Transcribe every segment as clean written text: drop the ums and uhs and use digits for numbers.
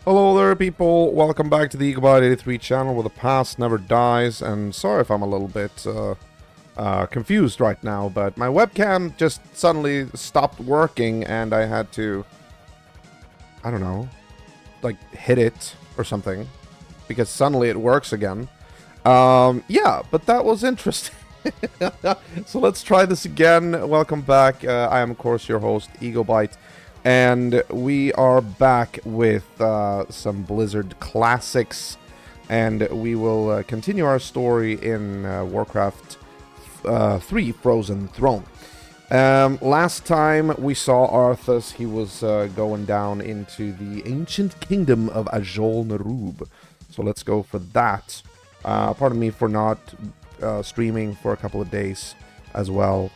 Hello there, people. Welcome back to the Eaglebite83 channel, where the past never dies. And sorry if I'm a little bit confused right now, but my webcam just suddenly stopped working, and I had to, I don't know, like hit it or something, because suddenly it works again. Yeah, but that was interesting. So let's try this again. Welcome back. I am, of course, your host, Eaglebite. And we are back with some Blizzard classics, and we will continue our story in Warcraft 3 Frozen Throne. Last time we saw Arthas, he was going down into the ancient kingdom of Azjol-Nerub. So let's go for that. Pardon me for not streaming for a couple of days as well.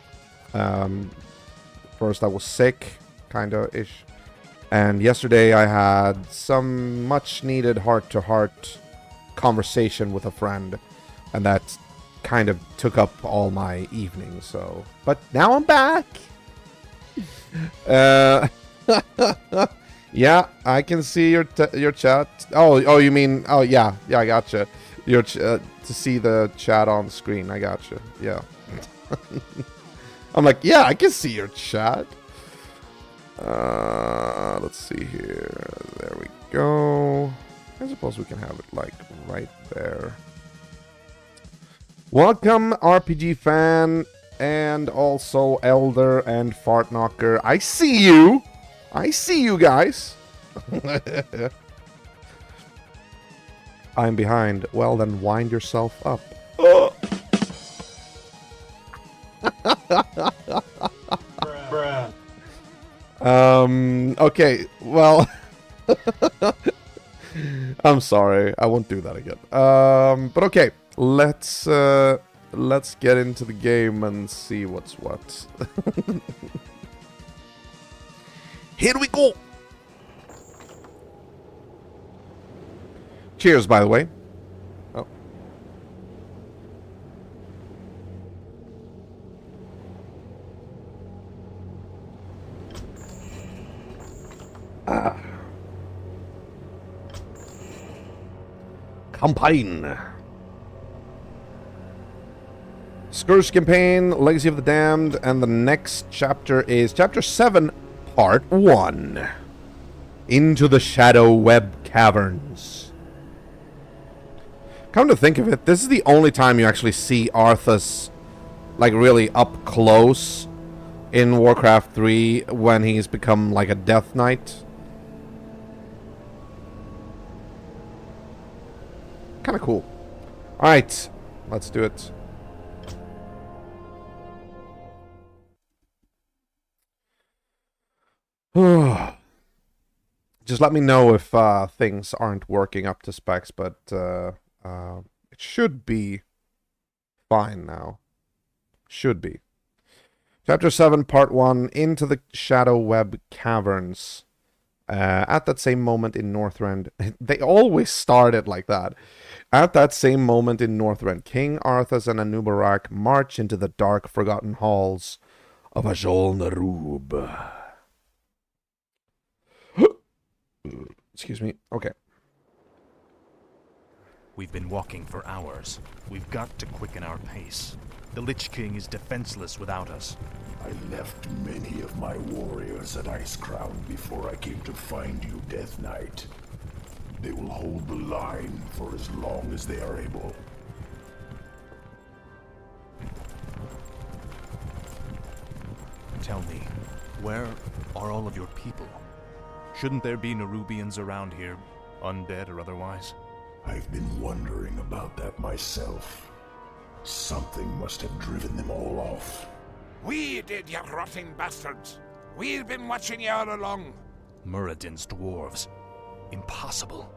First I was sick, kinda-ish. And yesterday I had some much-needed heart-to-heart conversation with a friend. And that kind of took up all my evening, so... But now I'm back! Yeah, I can see your chat. Oh, you mean... Oh, yeah, I gotcha. Your to see the chat on the screen, I gotcha. Yeah. I'm like, yeah, I can see your chat. Let's see here. There we go. I suppose we can have it, like, right there. Welcome, RPG fan, and also Elder and Fartknocker. I see you! I see you guys! I'm behind. Well, then wind yourself up. Bruh. Okay, well... I'm sorry, I won't do that again. But okay, let's get into the game and see what's what. Here we go! Cheers, by the way. Oh. Campaign. Scourge campaign, Legacy of the Damned, and the next chapter is Chapter 7, Part 1. Into the Shadow Web Caverns. Come to think of it, this is the only time you actually see Arthas, like, really up close in Warcraft 3 when he's become, like, a Death Knight. Kind of cool. Alright, let's do it. Just let me know if things aren't working up to specs, but it should be fine now. Should be. Chapter 7, Part 1, Into the Shadow Web Caverns. At that same moment in Northrend... They always start it like that. At that same moment in Northrend, King Arthas and Anub'arak march into the dark, forgotten halls of Azjol-Nerub. Excuse me. Okay. We've been walking for hours. We've got to quicken our pace. The Lich King is defenseless without us. I left many of my warriors at Icecrown before I came to find you, Death Knight. They will hold the line for as long as they are able. Tell me, where are all of your people? Shouldn't there be Nerubians around here, undead or otherwise? I've been wondering about that myself. Something must have driven them all off. We did, you rotting bastards! We've been watching you all along! Muradin's dwarves. Impossible.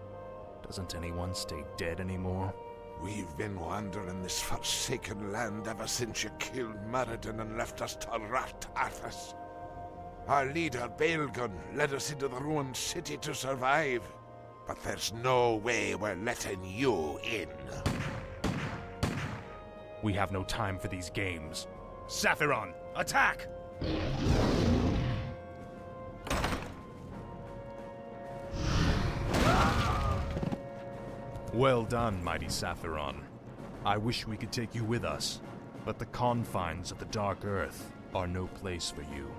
Doesn't anyone stay dead anymore? We've been wandering this forsaken land ever since you killed Muradin and left us to rot Arthas. Our leader, Baelgun, led us into the ruined city to survive. But there's no way we're letting you in. We have no time for these games. Sephiron, attack! Well done, mighty Saphiron. I wish we could take you with us, but the confines of the Dark Earth are no place for you.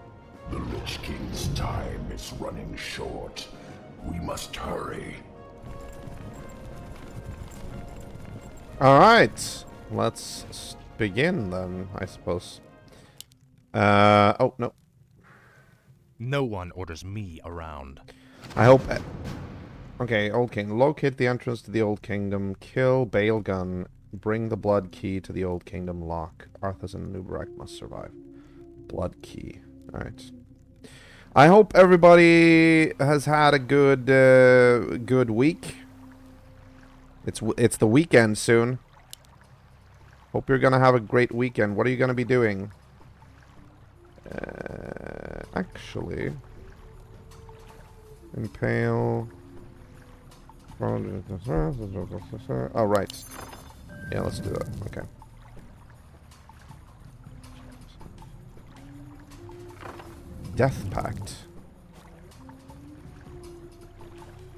The Lich King's time is running short. We must hurry. Alright, let's begin then, I suppose. Oh, no. No one orders me around. I hope... Okay, Old King. Locate the entrance to the Old Kingdom. Kill Bailgun. Bring the Blood Key to the Old Kingdom lock. Arthas and Nubarak must survive. Blood Key. Alright. I hope everybody has had a good week. It's the weekend soon. Hope you're gonna have a great weekend. What are you gonna be doing? Actually... Impale... Oh, right. Yeah, let's do that. Okay. Death Pact.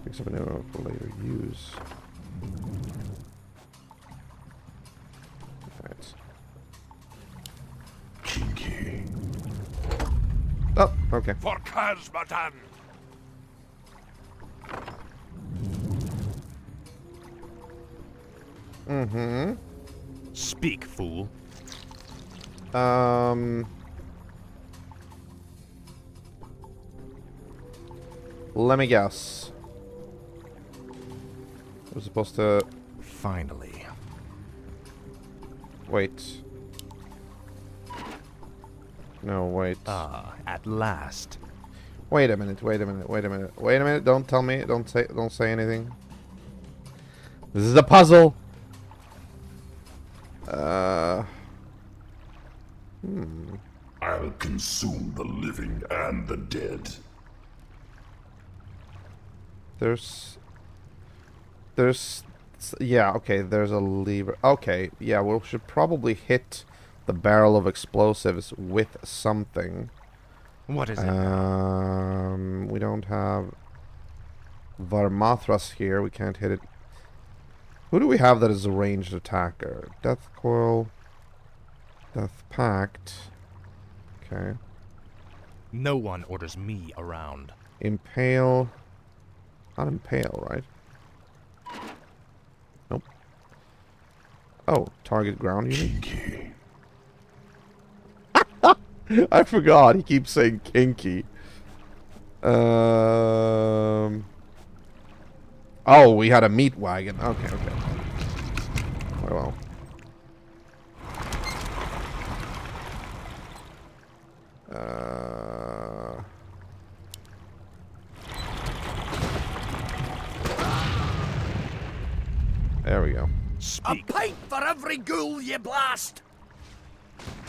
Picks up an arrow for later use. Alright. Kinky. Oh, okay. For Kazmatan! Mm-hmm. Speak, fool. Let me guess. We're supposed to... Finally. Wait. No, wait. Ah, at last. Wait a minute, wait a minute, wait a minute. Wait a minute, don't tell me, don't say anything. This is a puzzle! I'll consume the living and the dead. Yeah, okay, there's a lever. Okay, yeah, we should probably hit the barrel of explosives with something. What is it? We don't have Varmathras here. We can't hit it. Who do we have that is a ranged attacker? Death Coil. Death Pact. Okay. No one orders me around. Impale. Not Impale, right? Nope. Oh, target ground unit? Kinky. I forgot. He keeps saying kinky. Oh, we had a meat wagon. Okay, okay. Oh, well. There we go. Speak. A pint for every ghoul ye blast!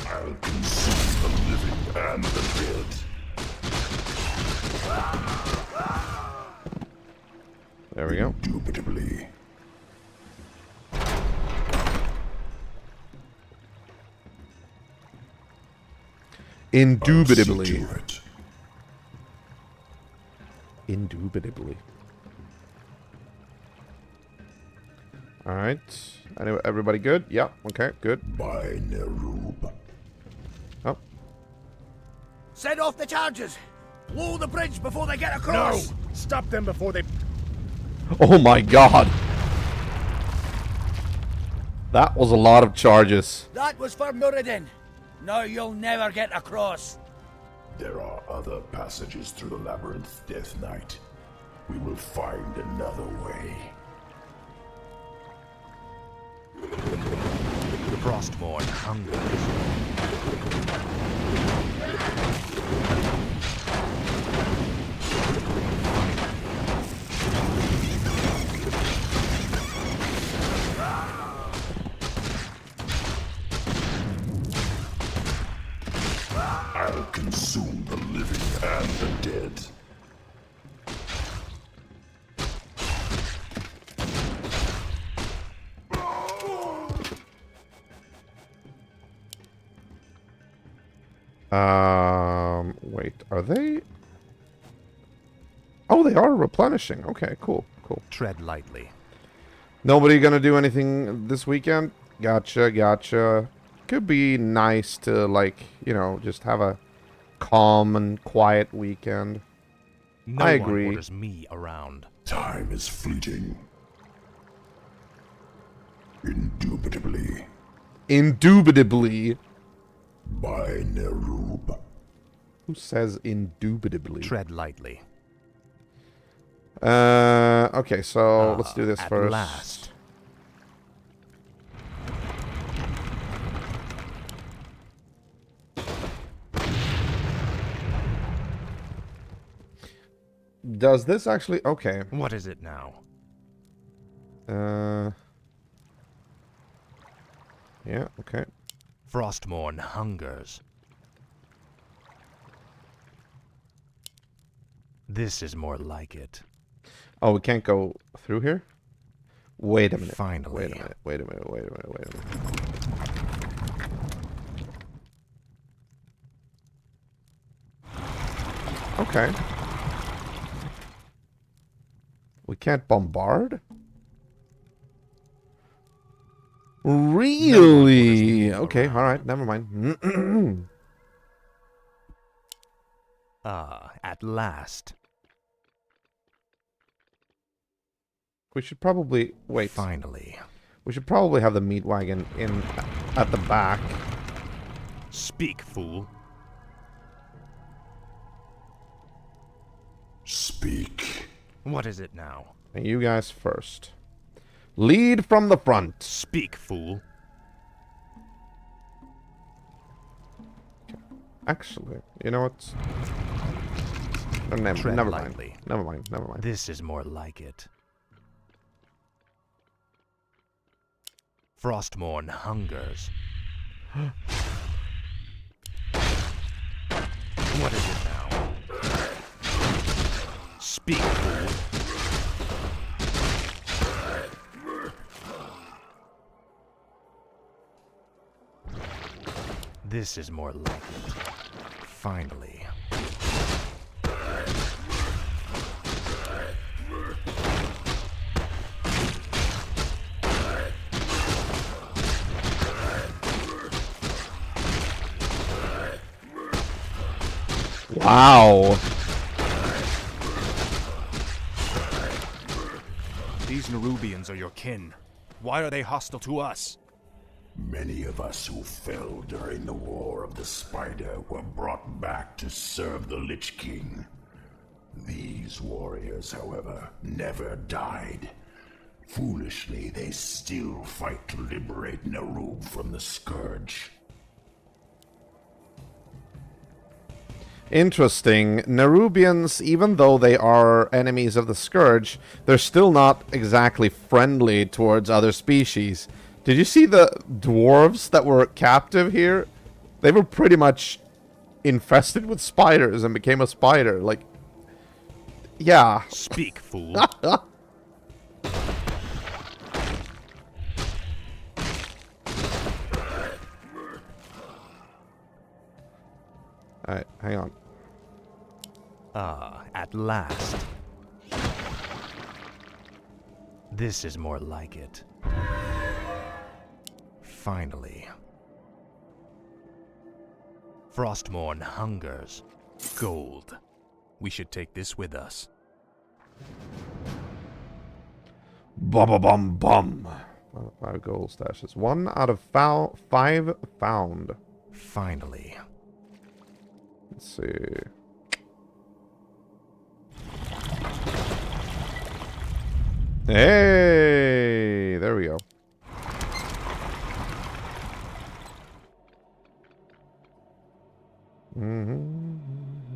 I'll consume the living and the dead. There we go. Indubitably. Indubitably. I'll see to it. Indubitably. Alright. Everybody good? Yeah, okay, good. By Nerub. Oh. Set off the charges! Blow the bridge before they get across! No! Stop them before they... Oh my god! That was a lot of charges. That was for Muradin. Now you'll never get across. There are other passages through the labyrinth, Death Knight. We will find another way. The Frostmourne hungers. I'll consume the living and the dead. Wait, are they? Oh, they are replenishing. Okay, cool, cool. Tread lightly. Nobody gonna do anything this weekend? Gotcha, gotcha. Could be nice to, like, you know, just have a calm and quiet weekend. No I one agree. orders me around. Time is fleeting. Indubitably. Indubitably. By Nerub. Who says indubitably? Tread lightly. Okay, so let's do this At first. last. Does this actually... Okay. What is it now? Yeah, okay. Frostmourne hungers. This is more like it. Oh, we can't go through here? Wait a minute. Finally. Wait a minute. Wait a minute. Wait a minute. Wait a minute. Okay. We can't bombard? Really? Okay, alright, never mind. At last. We should probably... Wait. Finally. We should probably have the meat wagon in at the back. Speak, fool. Speak. What is it now? And you guys first. Lead from the front. Speak, fool. Actually, you know what? Tread Never lightly. mind. Never mind. Never mind. This is more like it. Frostmourne hungers. What is it now? Speak, fool. This is more like it. Finally. Wow. These Nerubians are your kin. Why are they hostile to us? Many of us who fell during the War of the Spider were brought back to serve the Lich King. These warriors, however, never died. Foolishly, they still fight to liberate Nerub from the Scourge. Interesting. Nerubians, even though they are enemies of the Scourge, they're still not exactly friendly towards other species. Did you see the dwarves that were captive here? They were pretty much infested with spiders and became a spider. Like, yeah. Speak, fool. Alright, hang on. At last. This is more like it. Finally. Frostmourne hungers. Gold. We should take this with us. Bum. 5 gold stashes. 1 out of 5 found. Finally. Let's see. Hey! There we go.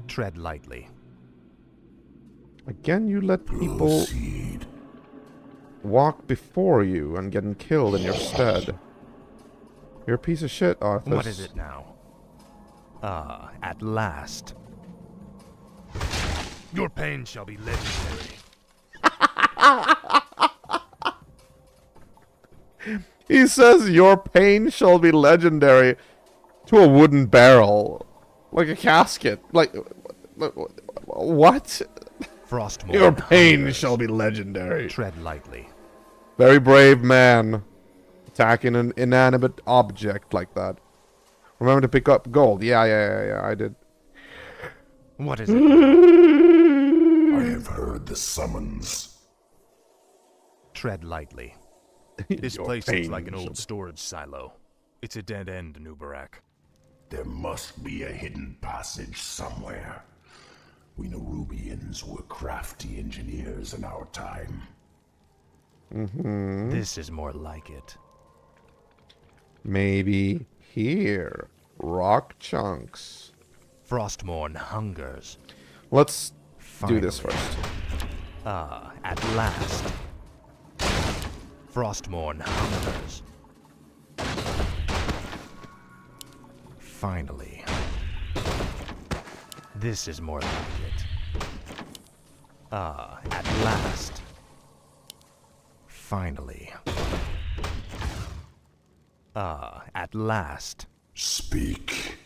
Tread lightly. Again, you let people Proceed. walk before you and getting killed in your stead. You're a piece of shit, Arthur. What is it now? At last. Your pain shall be legendary. He says your pain shall be legendary to a wooden barrel. Like a casket. Like, what? Frostmourne Your pain hungers. shall be legendary. Tread lightly. Very brave man. Attacking an inanimate object like that. Remember to pick up gold. Yeah, I did. What is it? I have heard the summons. Tread lightly. This place looks like an angel. old storage silo. It's a dead end, Nubarak. There must be a hidden passage somewhere. We Nerubians were crafty engineers in our time. This is more like it. Maybe here. Rock chunks. Frostmourne hungers. Let's do this Finally. first. At last. Frostmourne hungers. Finally. This is more like it. At last. Finally. At last. Speak.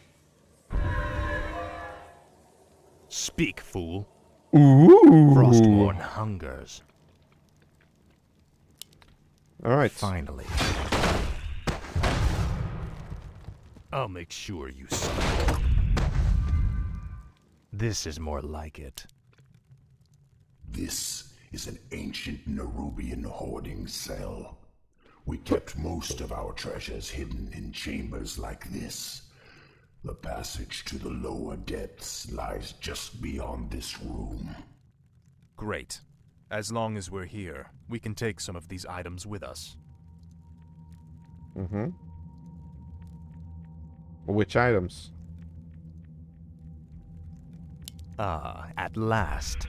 Speak, fool. Ooh. Frostmourne hungers. Alright. Finally. I'll make sure you suffer. This is more like it. This is an ancient Nerubian hoarding cell. We kept most of our treasures hidden in chambers like this. The passage to the lower depths lies just beyond this room. Great. As long as we're here, we can take some of these items with us. Mm-hmm. Which items? At last.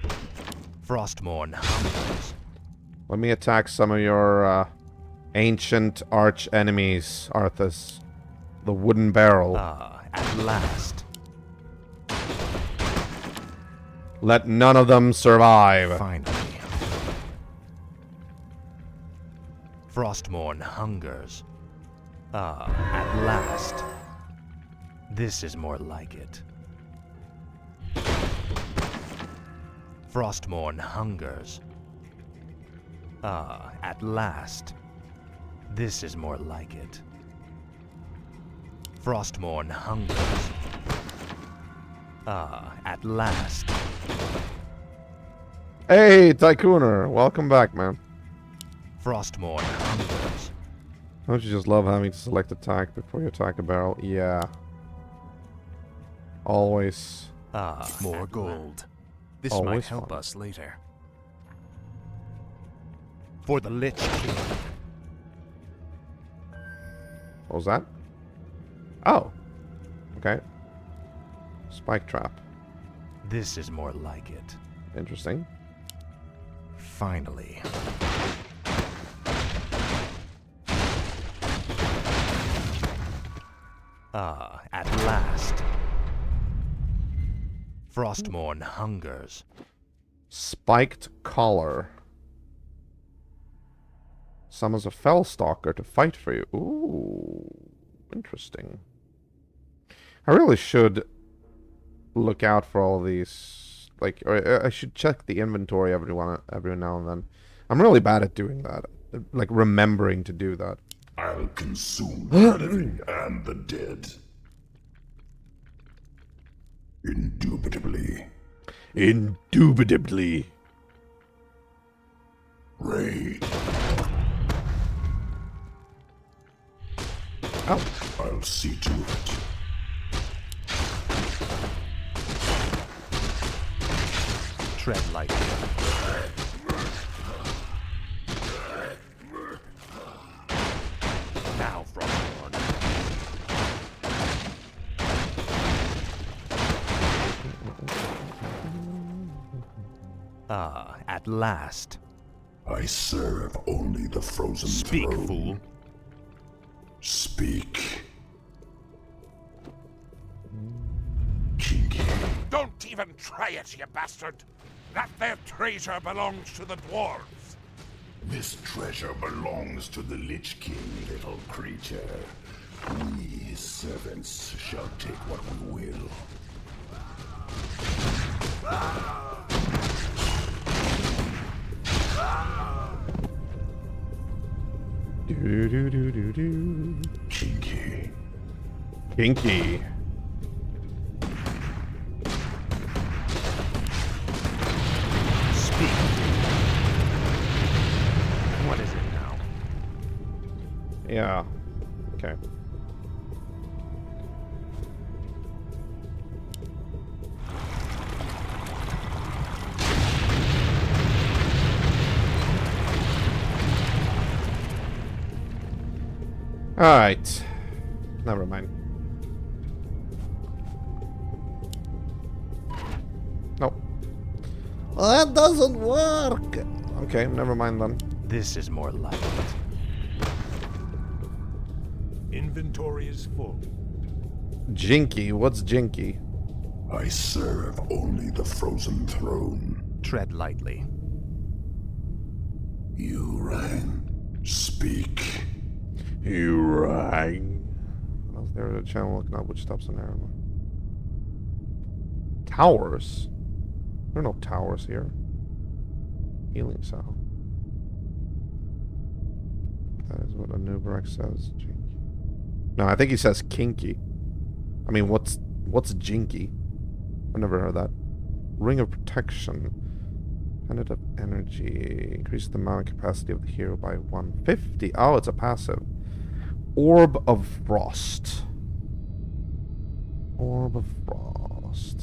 Frostmourne hungers. Let me attack some of your ancient arch enemies, Arthas. The wooden barrel. At last. Let none of them survive. Finally. Frostmourne hungers. At last. This is more like it. Frostmourne hungers. At last. This is more like it. Frostmourne hungers. At last. Hey, Tycooner. Welcome back, man. Frostmourne hungers. Don't you just love having to select attack before you attack a barrel? Yeah. Always. More gold. This Always might help fun. us later. For the Lich King. What was that? Oh. Okay. Spike trap. This is more like it. Interesting. Finally. At last. Frostmourne hungers. Spiked collar. Summons a Fellstalker to fight for you. Ooh. Interesting. I really should look out for all these. Like, or I should check the inventory every now and then. I'm really bad at doing that. Like, remembering to do that. I'll consume the living and the dead. Indubitably. Indubitably. Raid. Oh. I'll see to it. Tread lightly. Now, Frostmourne. At last. I serve only the frozen Speak, throne. fool. Speak. Kinky. Don't even try it, you bastard! That there treasure belongs to the dwarves! This treasure belongs to the Lich King, little creature. We, his servants, shall take what we will. Do-do-do-do-do. Kinky. Kinky. Speak. What is it now? Yeah. Okay. Alright. Never mind. Nope. Well, that doesn't work. Okay, never mind then. This is more like it. Inventory is full. Jinky, what's Jinky? I serve only the frozen throne. Tread lightly. You rang. Speak. You rang. There's a channel looking up which stops an arrow. Towers? There are no towers here. Healing cell. That is what Anubarak says. Jinky. No, I think he says kinky. I mean, what's jinky? I've never heard that. Ring of protection. Pendant of energy. Increases the amount of capacity of the hero by 150. Oh, it's a passive. Orb of frost. Orb of frost.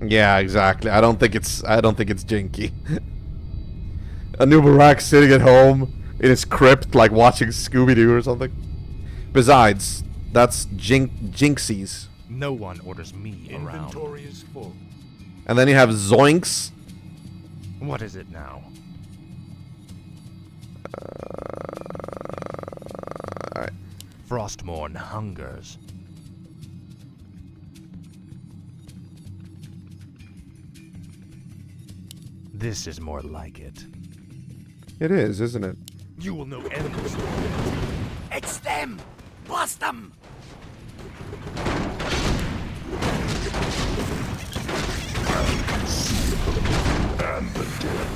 Yeah, exactly. I don't think it's jinky. Anubarak sitting at home in his crypt, like watching Scooby-Doo or something. Besides, that's Jinxies. No one orders me around. Inventory is full. And then you have Zoinks. What is it now? Alright. Frostmourne hungers. This is more like it. It is, isn't it? You will know enemies. It's them! Blast them! And the dead.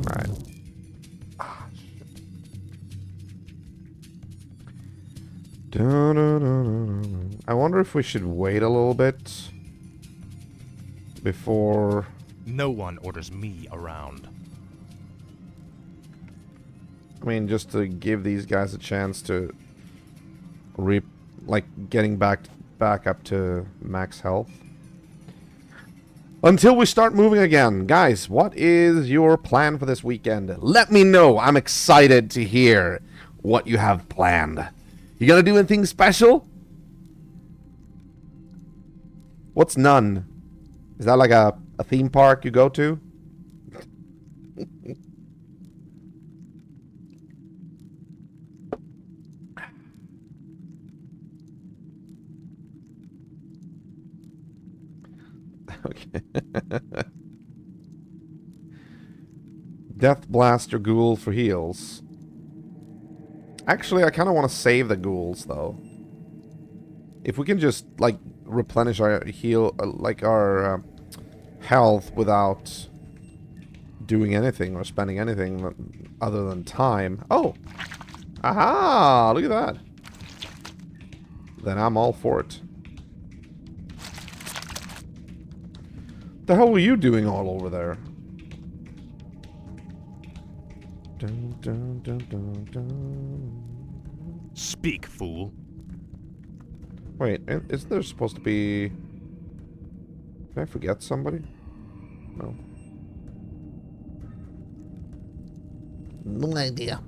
Alright. I wonder if we should wait a little bit before... No one orders me around. I mean, just to give these guys a chance to getting back up to max health. Until we start moving again. Guys, what is your plan for this weekend? Let me know. I'm excited to hear what you have planned. You gonna do anything special? What's none? Is that like a theme park you go to? Okay. Death Blaster Ghoul for heals. Actually, I kind of want to save the ghouls, though. If we can just, like, replenish our our health without doing anything or spending anything other than time. Oh! Aha! Look at that. Then I'm all for it. The hell were you doing all over there? Dun, dun, dun, dun, dun. Speak, fool. Wait, isn't there supposed to be... Did I forget somebody? No. No idea.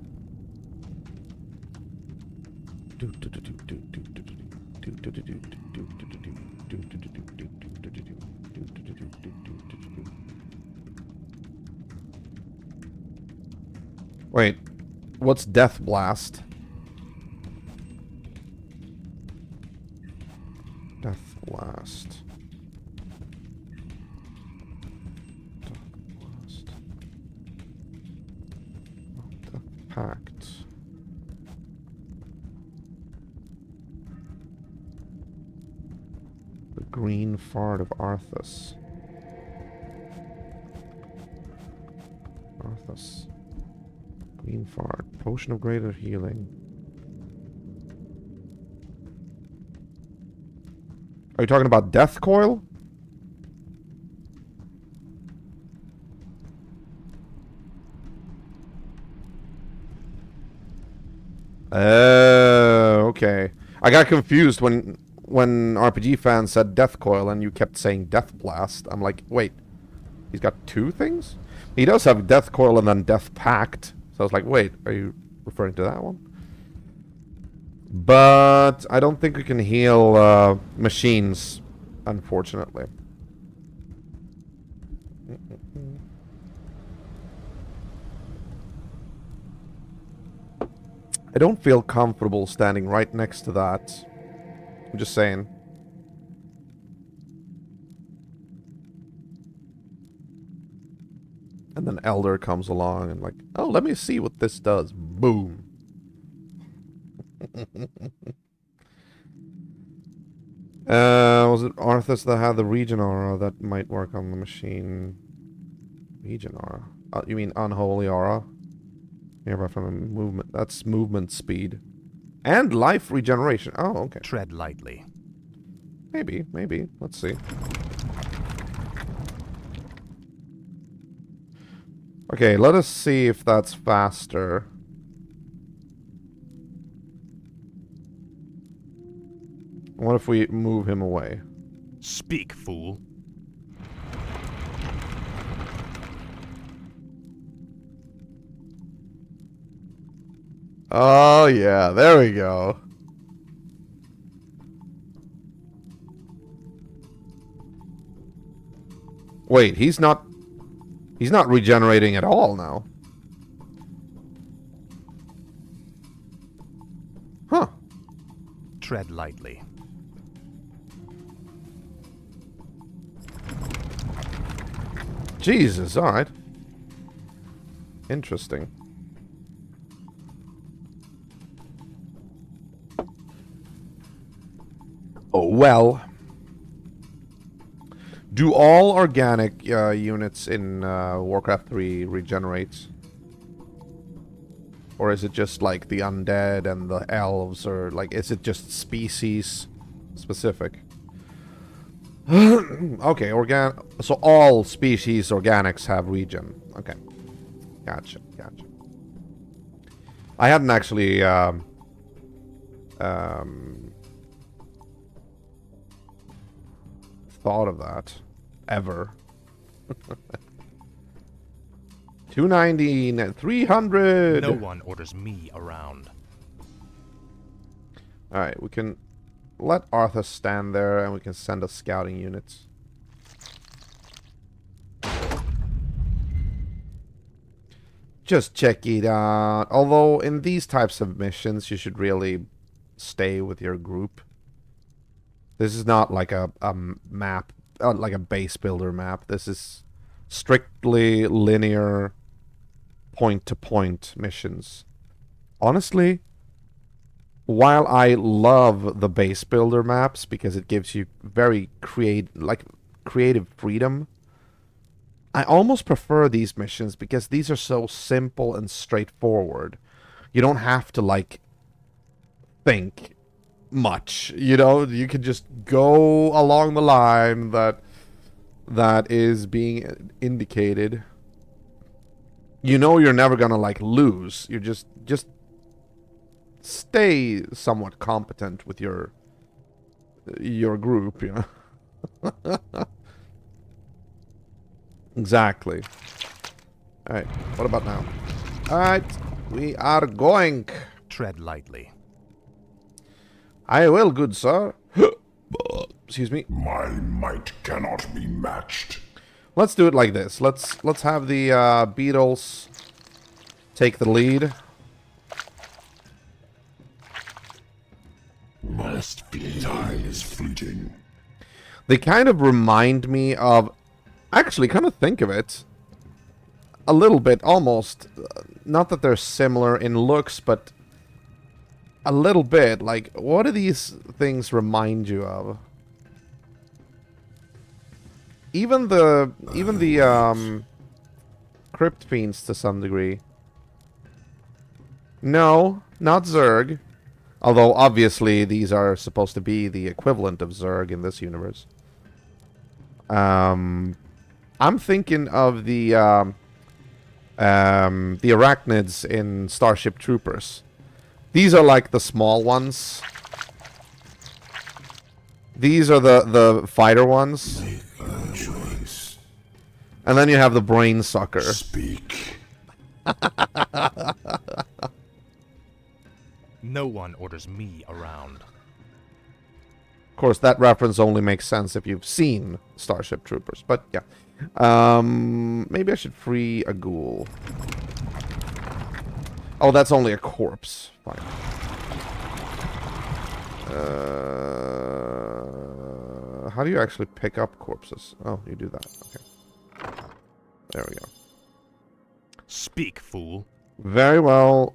Wait, what's Death Blast? Death Blast. Pact. The green fart of Arthas. Arthas. Green fart. Potion of greater healing. Are you talking about Death Coil? Oh, okay. I got confused when RPG fans said Death Coil and you kept saying Death Blast. I'm like, wait, he's got two things? He does have Death Coil and then Death Pact. So I was like, wait, are you referring to that one? But I don't think we can heal machines, unfortunately. I don't feel comfortable standing right next to that. I'm just saying. And then Elder comes along and like, oh, let me see what this does. Boom. Was it Arthas that had the Regen Aura that might work on the machine? Regen Aura? You mean Unholy Aura? Nearby from a movement. That's movement speed. And life regeneration. Oh, okay. Tread lightly. Maybe, maybe. Let's see. Okay, let us see if that's faster. What if we move him away? Speak, fool. Oh, yeah. There we go. Wait, he's not regenerating at all now. Huh. Tread lightly. Jesus, alright. Interesting. Oh, well. Do all organic units in Warcraft 3 regenerate? Or is it just like the undead and the elves, or like, is it just species specific? Okay, so all species organics have regen. Okay. Gotcha, gotcha. I hadn't actually thought of that ever. 290, 300. No one orders me around. Alright, we can let Arthur stand there and we can send us scouting units. Just check it out. Although in these types of missions you should really stay with your group. This is not like a map, like a base builder map. This is strictly linear point-to-point missions. Honestly, while I love the base builder maps because it gives you very creative freedom, I almost prefer these missions because these are so simple and straightforward. You don't have to like think much, you know. You can just go along the line that is being indicated. You know you're never gonna like lose. You just stay somewhat competent with your group, you know. Exactly. Alright, what about now? Alright, we are going. Tread lightly. I will, good sir. Excuse me. My might cannot be matched. Let's do it like this. Let's have the beetles take the lead. Must be. Time is fleeting. They kind of remind me of... Actually, come to think of it, a little bit, almost. Not that they're similar in looks, but a little bit. Like, what do these things remind you of? Even the Crypt Fiends to some degree. No, not Zerg. Although, obviously, these are supposed to be the equivalent of Zerg in this universe. I'm thinking of the arachnids in Starship Troopers. These are like the small ones. These are the fighter ones. Make a choice. And then you have the brain sucker. Speak. No one orders me around. Of course, that reference only makes sense if you've seen Starship Troopers. But, yeah. Maybe I should free a ghoul. Oh, that's only a corpse. Fine. How do you actually pick up corpses? Oh, you do that. Okay. There we go. Speak, fool. Very well.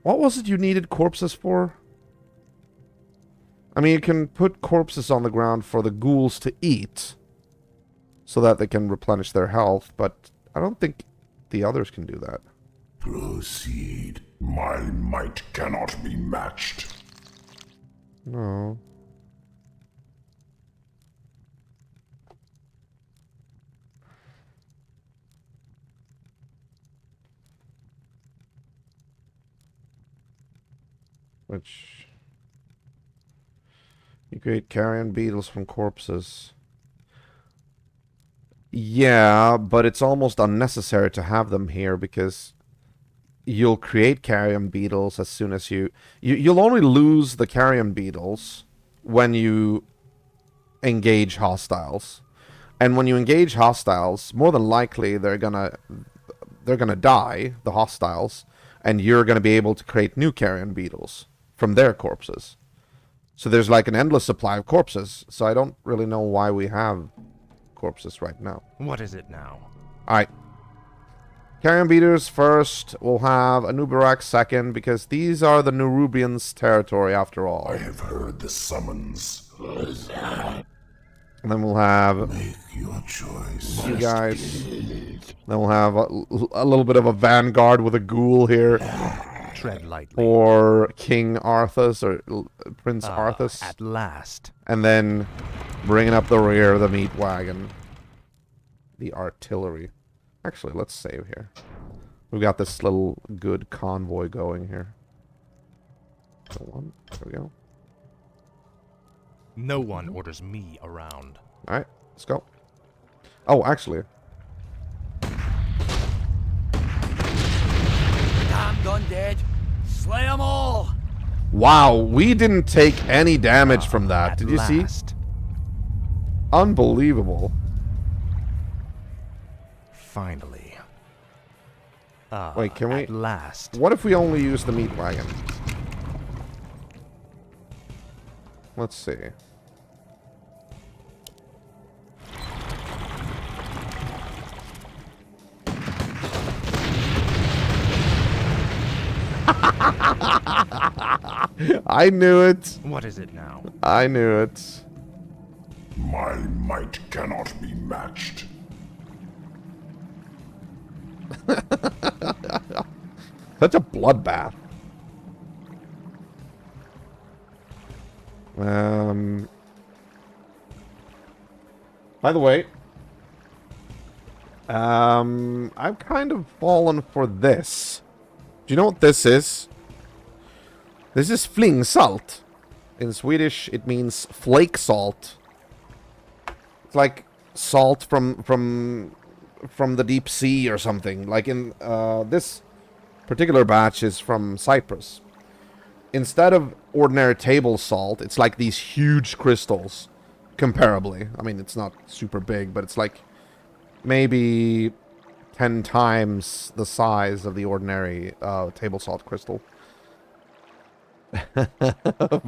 What was it you needed corpses for? I mean, you can put corpses on the ground for the ghouls to eat, so that they can replenish their health, but I don't think the others can do that. Proceed. My might cannot be matched. No. Which... You create carrion beetles from corpses. Yeah, but it's almost unnecessary to have them here because you'll create carrion beetles as soon as you'll only lose the carrion beetles when you engage hostiles. And when you engage hostiles, more than likely they're gonna die, the hostiles, and you're gonna be able to create new carrion beetles from their corpses. So there's like an endless supply of corpses, so I don't really know why we have corpses right now. What is it now? Alright. Carrion beaters first. We'll have Anubarak second, because these are the Nerubians' territory after all. I have heard the summons. And then we'll have Make your choice. you guys. Then we'll have a little bit of a vanguard with a ghoul here. Tread lightly. Or King Arthas, or Prince Arthas. At last. And then bringing up the rear of the meat wagon. The artillery. Actually, let's save here. We've got this little good convoy going here. There we go. No one orders me around. Alright, let's go. Oh, actually. Damned undead. Slay them all. Wow, we didn't take any damage from that. At Did you see? last. Unbelievable. Finally. Wait, can we... At last. What if we only use the meat wagon? Let's see. I knew it. What is it now? I knew it. My might cannot be matched. Such a bloodbath. By the way, I've kind of fallen for this. Do you know what this is? This is flingsalt. In Swedish, it means flake salt. It's like salt from the deep sea or something. Like in this particular batch is from Cyprus. Instead of ordinary table salt, it's like these huge crystals, comparably. I mean, it's not super big, but it's like maybe 10 times the size of the ordinary table salt crystal.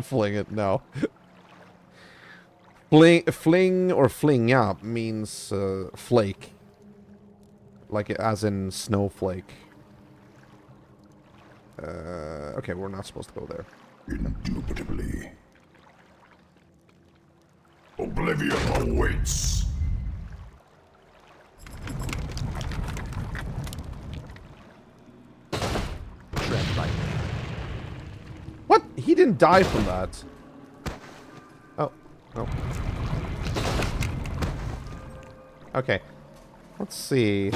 Fling it, no. Fling or fling up means flake. Like, as in snowflake. Okay, we're not supposed to go there. Indubitably. Oblivion awaits. Tread lightly. What? He didn't die from that. Oh, no. Okay. Let's see.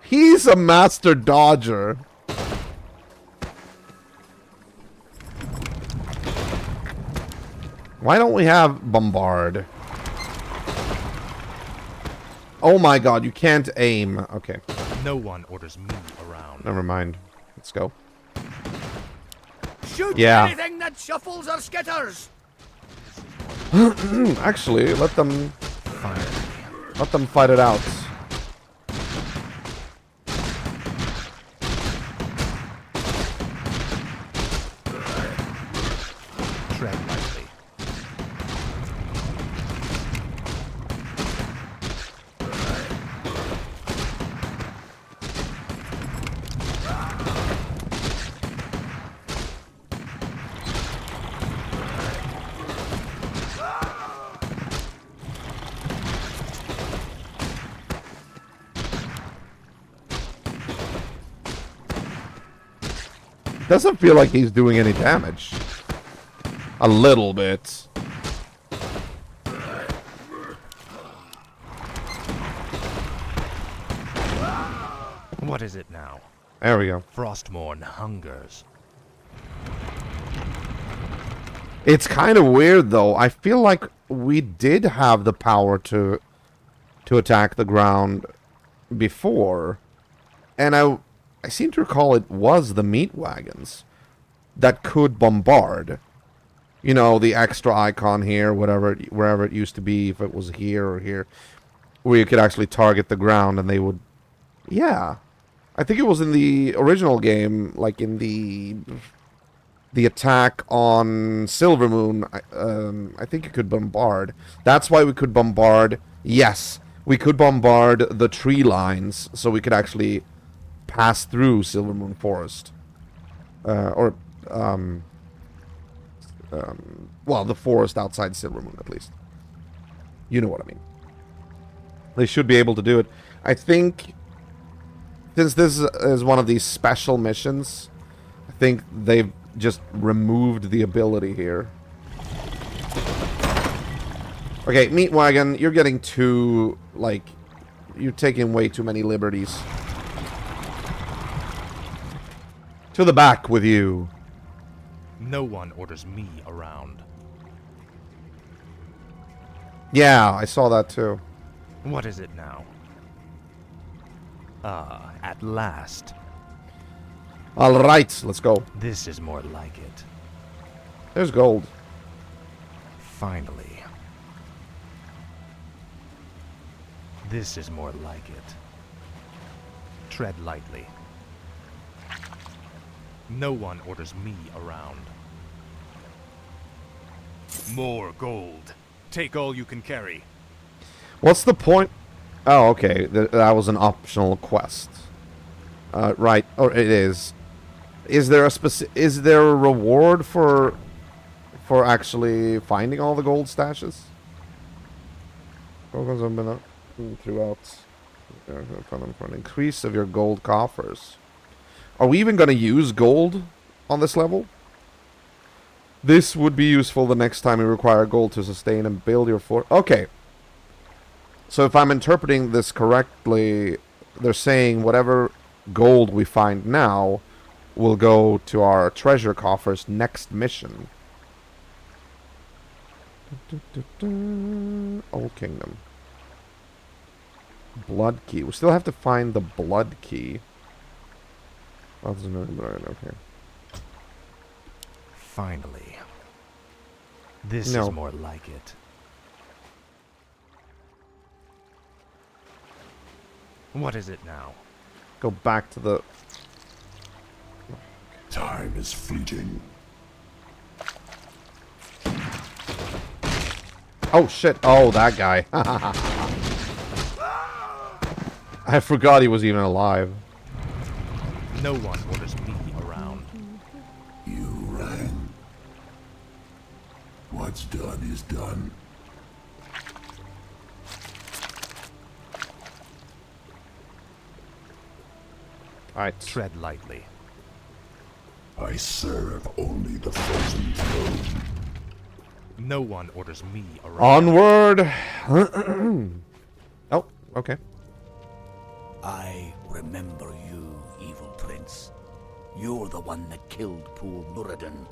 He's a master dodger. Why don't we have bombard? Oh my god, you can't aim. Okay, No one orders me around. never mind. Let's go. Shoot Yeah. anything that shuffles or skitters! Actually, let them fight it out. Tread lightly. Doesn't feel like he's doing any damage. A little bit. What is it now? There we go. Frostmourne hungers. It's kind of weird though. I feel like we did have the power to attack the ground before, and I seem to recall it was the meat wagons that could bombard. You know, the extra icon here, wherever it used to be, if it was here or here, where you could actually target the ground and they would. Yeah, I think it was in the original game, like in the attack on Silvermoon. I think you could bombard. That's why we could bombard. Yes, we could bombard the tree lines, so we could actually pass through Silvermoon Forest, well, the forest outside Silvermoon, at least. You know what I mean. They should be able to do it. I think, since this is one of these special missions, I think they've just removed the ability here. Okay, Meat Wagon, you're getting too, like, you're taking way too many liberties. To the back with you. No one orders me around. Yeah, I saw that too. What is it now? Ah, at last. Alright, let's go. This is more like it. There's gold. Finally. This is more like it. Tread lightly. No one orders me around. More gold. Take all you can carry. What's the point? Oh, okay. That was an optional quest. Right. Or it is. Is there a reward for actually finding all the gold stashes? Tokens have been throughout for an increase of your gold coffers. Are we even going to use gold on this level? This would be useful the next time you require gold to sustain and build your fort. Okay. So if I'm interpreting this correctly, they're saying whatever gold we find now will go to our treasure coffers next mission. Old Kingdom. Blood key. We still have to find the blood key. Oh, there's another blood. Okay. Finally. This No. is more like it. What is it now? Go back to the Time is fleeting. Oh shit! Oh, that guy. I forgot he was even alive. No one orders me around. You ran. What's done is done. Alright. Tread lightly. I serve only the frozen throne. No one orders me around. Onward! Oh, okay. I remember you, evil prince. You're the one that killed poor Nuradin.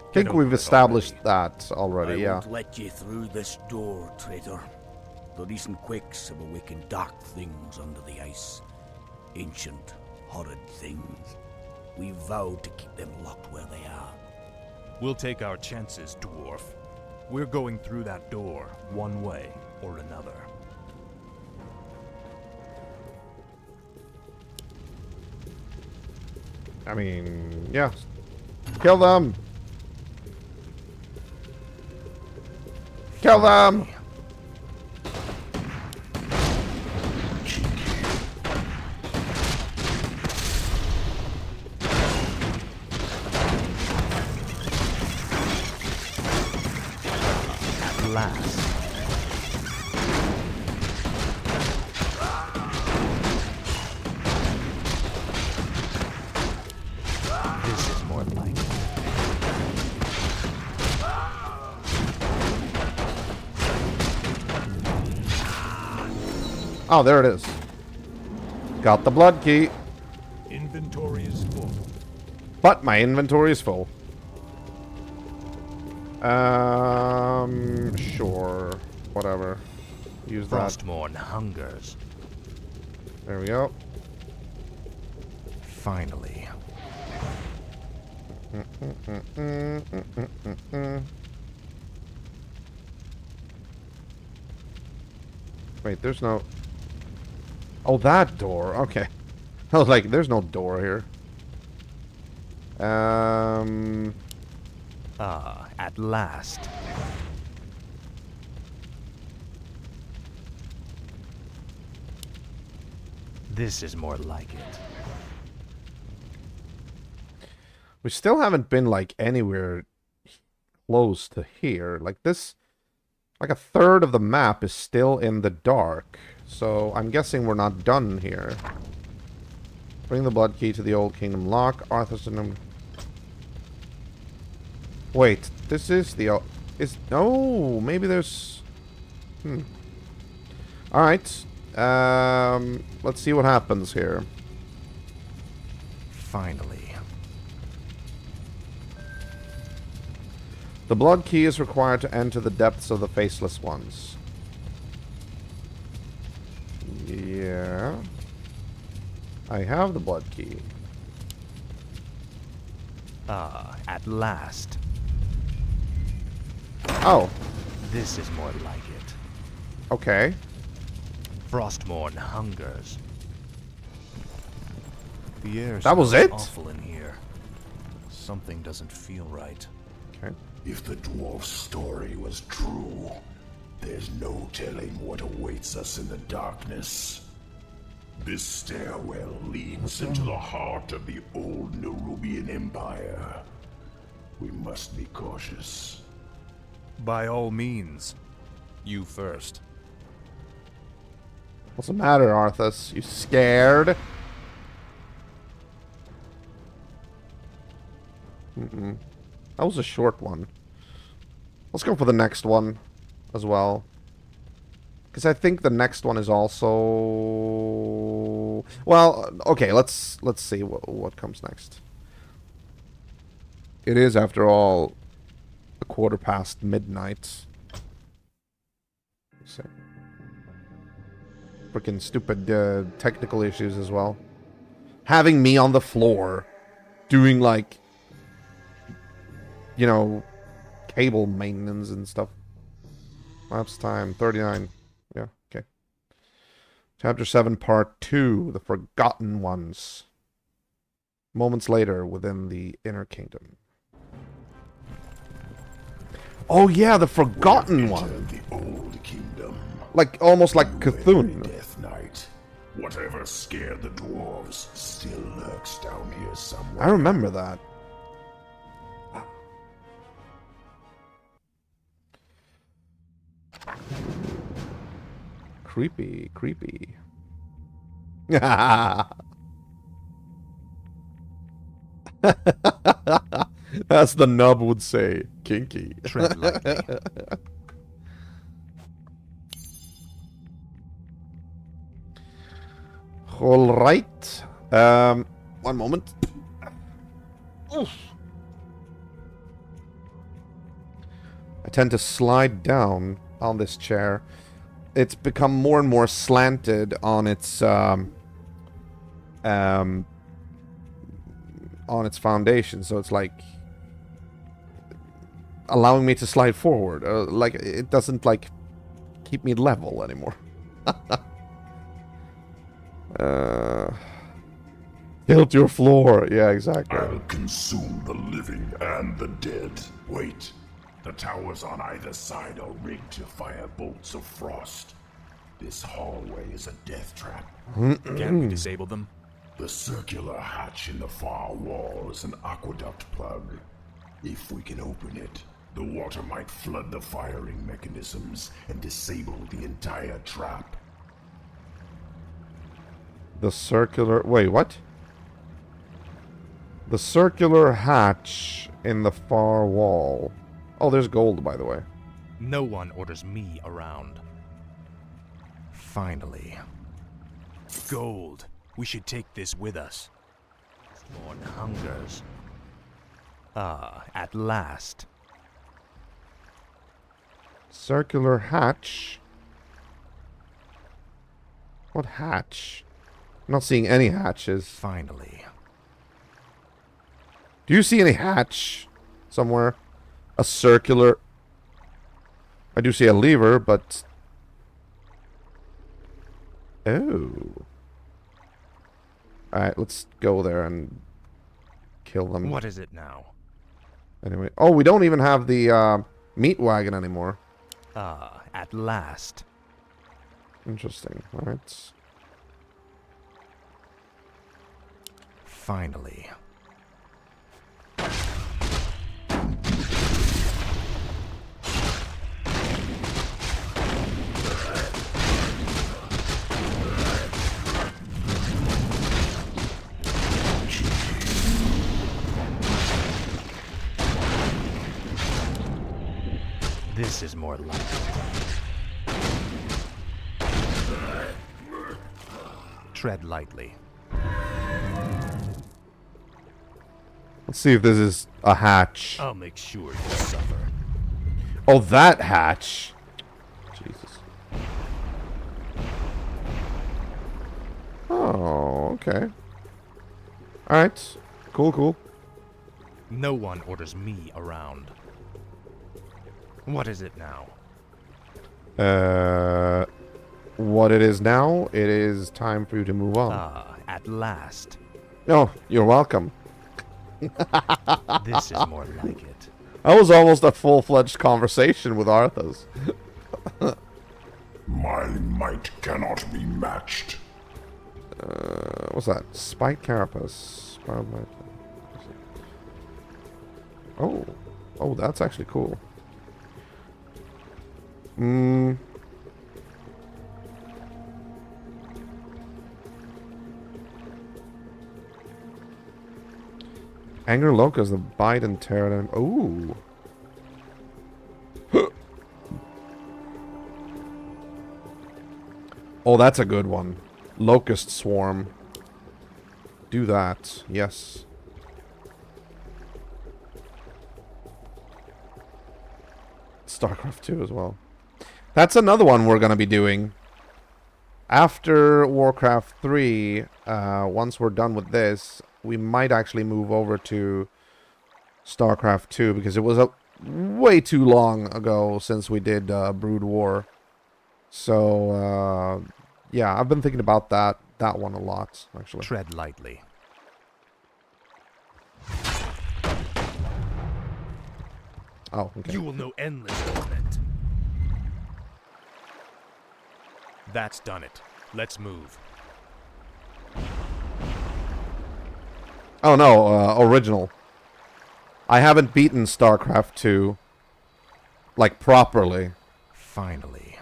I think we've established that already, I yeah. won't let you through this door, traitor. The recent quakes have awakened dark things under the ice. Ancient, horrid things. We vowed to keep them locked where they are. We'll take our chances, dwarf. We're going through that door, one way or another. I mean, yeah. Kill them! Kill them! At last. This is more like it. Oh, there it is. Got the blood key. Inventory is full. But my inventory is full. Sure. Whatever. Use that. Frostmourne hungers. There we go. Finally. Wait, there's no... Oh, that door. Okay. I was like, there's no door here. Ah, at last. This is more like it. We still haven't been, like, anywhere close to here. Like, this... Like, a third of the map is still in the dark. So, I'm guessing we're not done here. Bring the blood key to the Old Kingdom lock. Arthur's... Wait, this is the... Is... Oh, maybe there's... Alright. Let's see what happens here. Finally. The blood key is required to enter the depths of the Faceless Ones. Yeah. I have the blood key. Ah, at last. Oh, This is more like it. okay. Frostmourne hungers. The air That was smells it? awful in here. Something doesn't feel right. Okay. If the dwarf's story was true, there's no telling what awaits us in the darkness. This stairwell leads into the heart of the old Nerubian Empire. We must be cautious. By all means. You first. What's the matter, Arthas? You scared? That was a short one. Let's go for the next one as well. Because I think the next one is also... Well, okay, let's see what comes next. It is, after all, a midnight. So, freaking stupid technical issues as well. Having me on the floor doing, like, you know, cable maintenance and stuff. Lapse time 39. Yeah, okay. Chapter 7, Part 2, The Forgotten Ones. Moments later, within the Inner Kingdom. Oh yeah, the Forgotten one! The old kingdom. Like, almost like Cthulhu. Death Knight. Whatever scared the dwarves still lurks down here somewhere. I remember that. Creepy, creepy. As the nub would say, kinky. Tread lightly. All right. One moment. Oof. I tend to slide down on this chair. It's become more and more slanted on its on its foundation, so it's like allowing me to slide forward. Like it doesn't like keep me level anymore. Tilt your floor. Yeah, exactly. I'll consume the living and the dead. Wait. The towers on either side are rigged to fire bolts of frost. This hallway is a death trap. Can't we disable them? The circular hatch in the far wall is an aqueduct plug. If we can open it, the water might flood the firing mechanisms and disable the entire trap. The circular... Wait, what? The circular hatch in the far wall. Oh, there's gold, by the way. No one orders me around. Finally. Gold. We should take this with us. Spawn hungers. Ah, at last. Circular hatch? What hatch? I'm not seeing any hatches. Finally. Do you see any hatch somewhere? A circular... I do see a lever, but... Oh. Alright, let's go there and kill them. What is it now? Anyway. Oh, we don't even have the meat wagon anymore. Ah, at last. Interesting. Alright. Finally. This is more like it. Tread lightly. Let's see if this is a hatch. I'll make sure you suffer. Oh, that hatch. Jesus. Oh, okay. Alright. Cool, cool. No one orders me around. What is it now? What it is now, it is time for you to move on. Ah, at last. Oh, you're welcome. This is more like it. That was almost a full-fledged conversation with Arthas. My might cannot be matched. What's that? Spike carapace. Oh. Oh, that's actually cool. Anger Locust, the bite and tear them. Ooh. Oh, that's a good one. Locust Swarm. Do that. Yes. StarCraft 2 as well. That's another one we're going to be doing. After Warcraft 3, once we're done with this, we might actually move over to StarCraft 2, because it was way too long ago since we did Brood War. So, yeah, I've been thinking about that one a lot, actually. Tread lightly. Oh, okay. You will know endless torment. That's done it. Let's move. Oh no, original. I haven't beaten StarCraft 2, like, properly. Finally.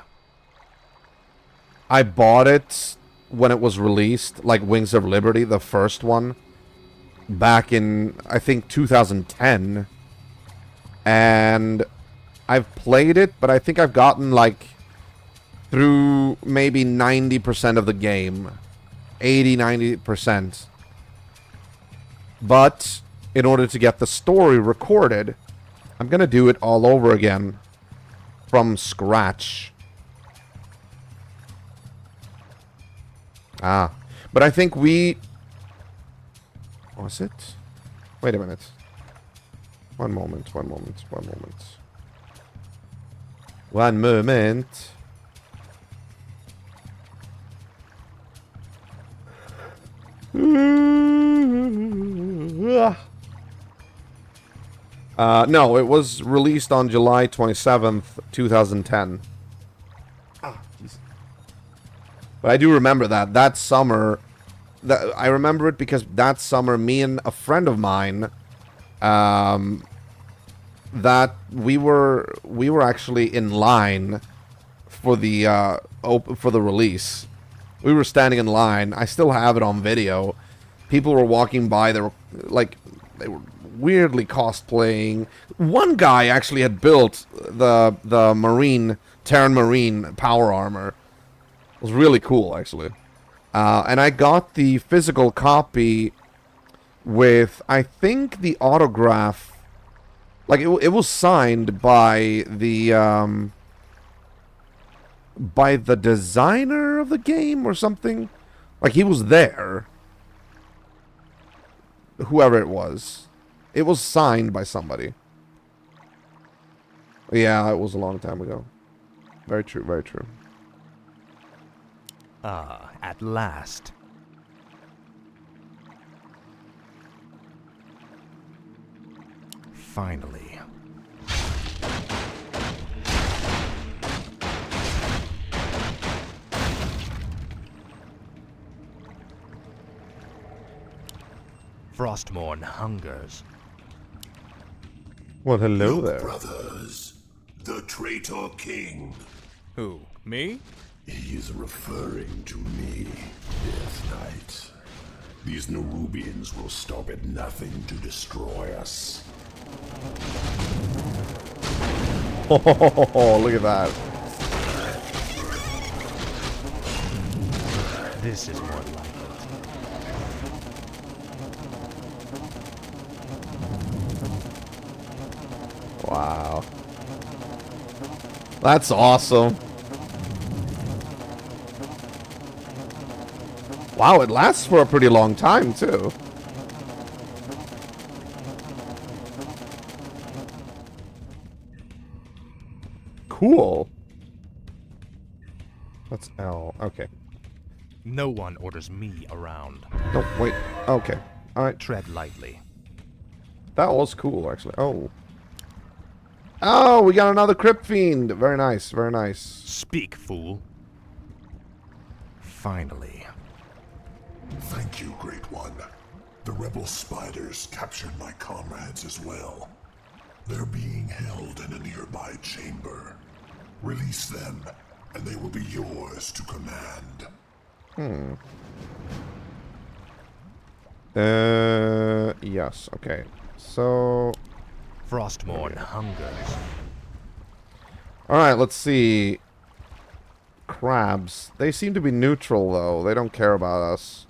I bought it when it was released, like Wings of Liberty, the first one, back in, I think, 2010. And I've played it, but I think I've gotten, like, through maybe 90% of the game. 80-90%. But in order to get the story recorded, I'm gonna do it all over again from scratch. Ah, but I think we... Was it? Wait a minute. One moment. One moment. No, it was released on July 27th, 2010. Ah, jeez. But I do remember that summer. I remember it because that summer, me and a friend of mine, that we were actually in line for the release. We were standing in line. I still have it on video. People were walking by. They were weirdly cosplaying. One guy actually had built the Terran Marine power armor. It was really cool, actually. And I got the physical copy with, I think, the autograph. Like, it was signed by the designer of the game or something. Like, he was there. Whoever it was. It was signed by somebody. Yeah, it was a long time ago. Very true, very true. Ah, at last. Finally. Frostmourne hungers. Well, hello Look, there. brothers, the traitor king. Who? Me? He is referring to me, Death Knight. These Nerubians will stop at nothing to destroy us. Oh, look at that. This is more like it. Wow. That's awesome. Wow, it lasts for a pretty long time, too. Cool. That's L. Okay. No one orders me around. No, wait. Okay. Alright. Tread lightly. That was cool, actually. Oh. Oh, we got another Crypt Fiend. Very nice, very nice. Speak, fool. Finally. Thank you, Great One. The rebel spiders captured my comrades as well. They're being held in a nearby chamber. Release them, and they will be yours to command. Yes, okay. So... Frostmourne hungers. Alright, let's see. Crabs. They seem to be neutral, though. They don't care about us.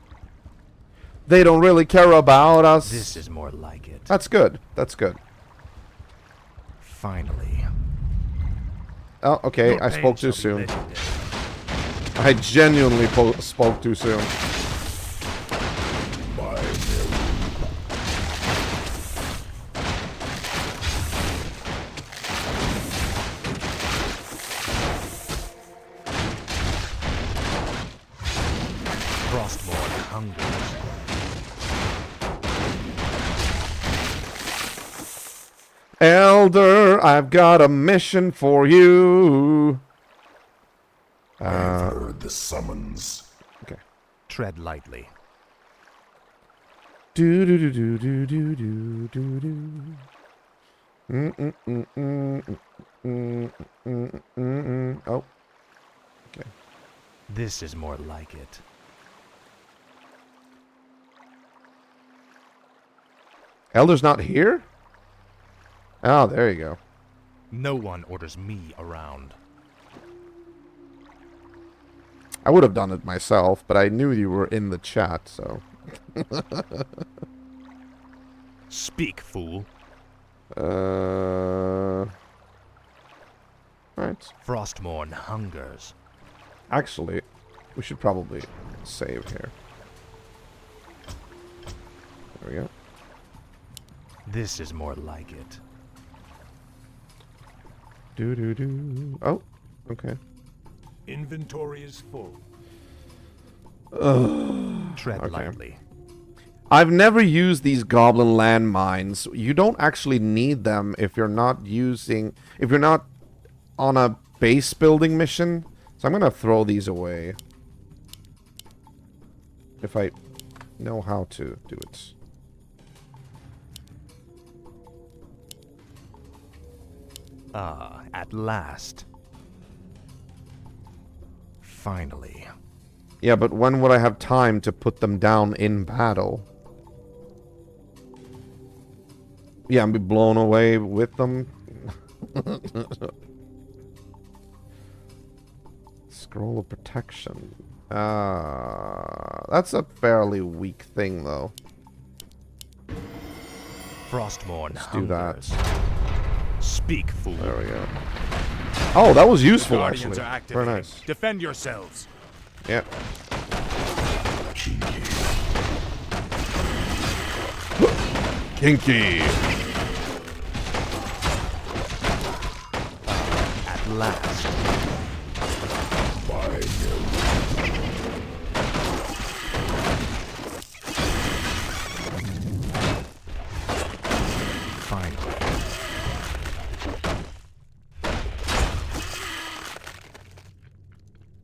They don't really care about us. This is more like it. That's good. That's good. Finally. Oh, okay. Your I pain spoke too shall be soon. legendary. I genuinely spoke too soon. By Nerub. Frostmourne hungers. Elder, I've got a mission for you. I've heard the summons. Okay. Tread lightly. Do do do do do do do do do. Oh. Okay. This is more like it. Elder's not here? Oh, there you go. No one orders me around. I would have done it myself, but I knew you were in the chat, so... Speak, fool. Right. Frostmourne hungers. Actually, we should probably save here. There we go. This is more like it. Do do do. Oh, okay. Inventory is full. Tread Okay. lightly. I've never used these goblin landmines. You don't actually need them if you're not on a base building mission. So I'm gonna throw these away. If I know how to do it. Ah, at last. Finally. Yeah, but when would I have time to put them down in battle? Yeah, and be blown away with them. Scroll of protection. That's a fairly weak thing, though. Frostmourne Let's do that. Speak, fool. There we go. Oh, that was useful, Guardians actually. are active. Very nice. Defend yourselves. Yeah. Kinky. At last. Finally.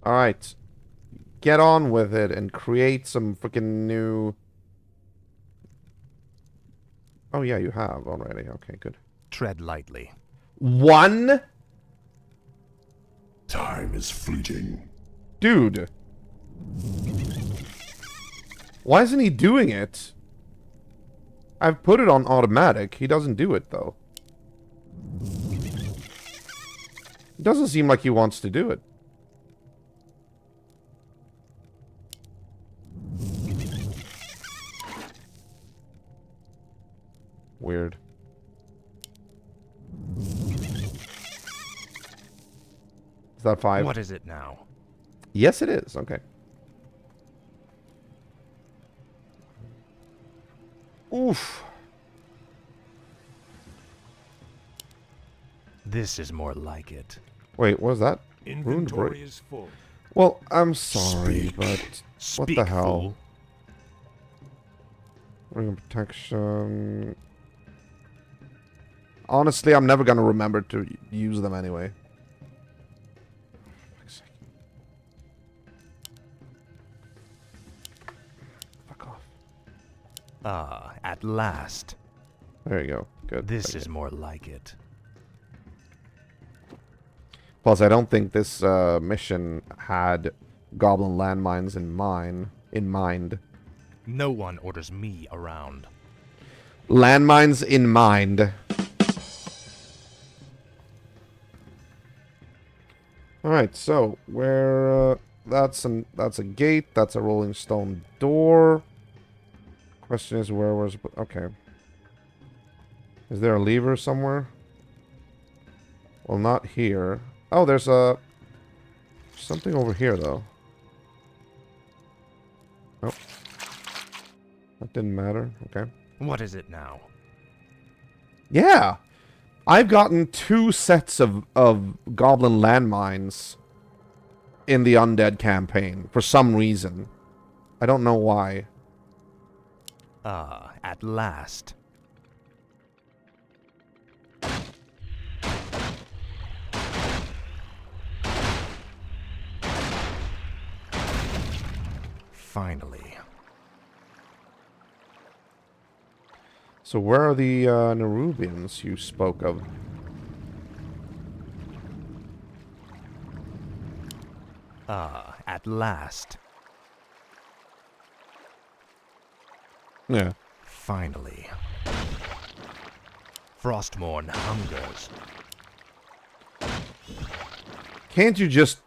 Alright. Get on with it and create some freaking new... Oh, yeah, you have already. Okay, good. Tread lightly. One? Time is fleeting. Dude. Why isn't he doing it? I've put it on automatic. He doesn't do it, though. It doesn't seem like he wants to do it. Weird. Is that 5? What is it now? Yes, it is. Okay. Oof. This is more like it. Wait, what was that? Ruined Inventory break. is full. Well, I'm sorry, Speak. but what Speak, the hell? fool. Ring of protection. Honestly, I'm never gonna remember to use them anyway. Fuck off. Ah, at last. There you go. Good. This Thank is you. more like it. Plus, I don't think this mission had goblin landmines in mind. No one orders me around. Landmines in mind. Alright, so where that's a gate, that's a rolling stone door. Question is where was okay. Is there a lever somewhere? Well, not here. Oh, there's something over here though. Oh. That didn't matter. Okay. What is it now? Yeah. I've gotten 2 sets of goblin landmines in the undead campaign for some reason. I don't know why. Ah, at last. Finally. So where are the Nerubians you spoke of? Ah, at last. Yeah. Finally. Frostmourne hungers. Can't you just...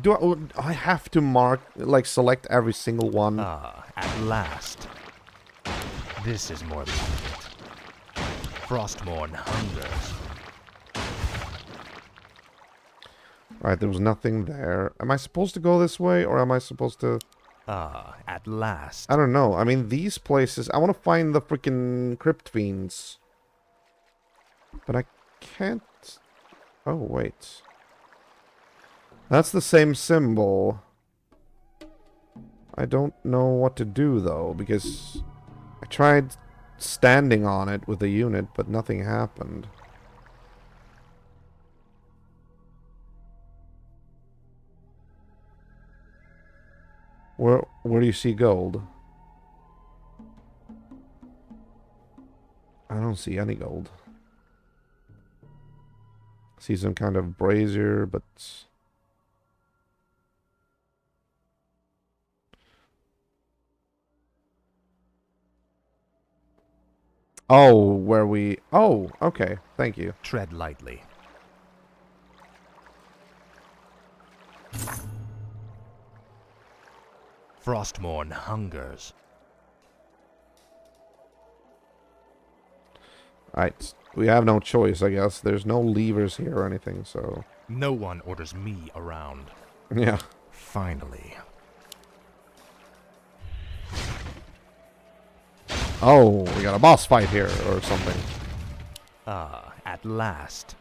Do I have to mark, like, select every single one? Ah, at last. This is more like it. Frostmourne hungers. Right, there was nothing there. Am I supposed to go this way, or am I supposed to... Ah, at last. I don't know. I mean, these places... I want to find the freaking Crypt Fiends. But I can't... Oh, wait. That's the same symbol. I don't know what to do, though, because... I tried standing on it with a unit, but nothing happened. Where do you see gold? I don't see any gold. See some kind of brazier, but... Oh, where we... Oh, okay. Thank you. Tread lightly. Frostmourne hungers. Right. We have no choice, I guess. There's no levers here or anything, so... No one orders me around. Yeah. Finally. Oh, we got a boss fight here, or something. Ah, at last.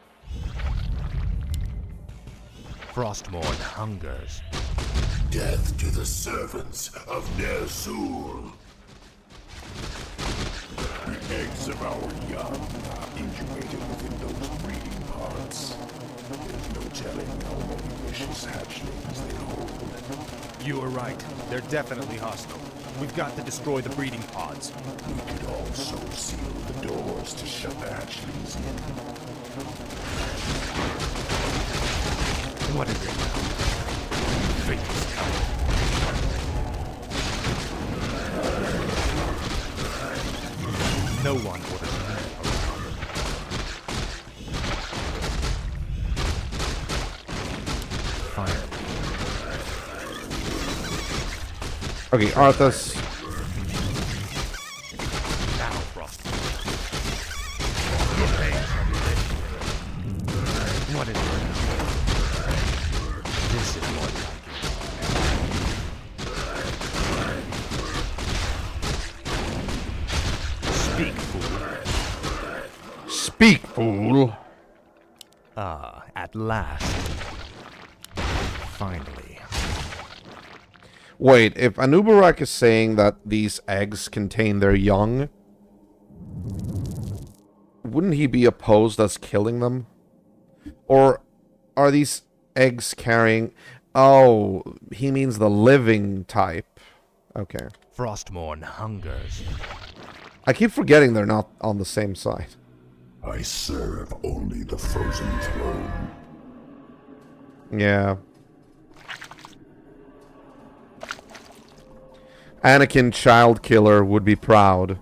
Frostmourne hungers. Death to the servants of Ner'zhul. The eggs of our young are incubated within those breeding pods. There's no telling how many vicious hatchlings they hold. You are right. They're definitely hostile. We've got to destroy the breeding pods. We could also seal the doors to shut the hatchlings in. What is it now? Fates come. No one orders me around. Finally. Okay, Arthas. Now, Frost. What is it? This is more like it. Speak, fool. Speak, fool. Ah, at last. Finally. Wait, if Anubarak is saying that these eggs contain their young, wouldn't he be opposed us killing them? Or are these eggs carrying... Oh, he means the living type. Okay. Frostmourne hungers. I keep forgetting they're not on the same side. I serve only the frozen throne. Yeah. Anakin Child Killer would be proud.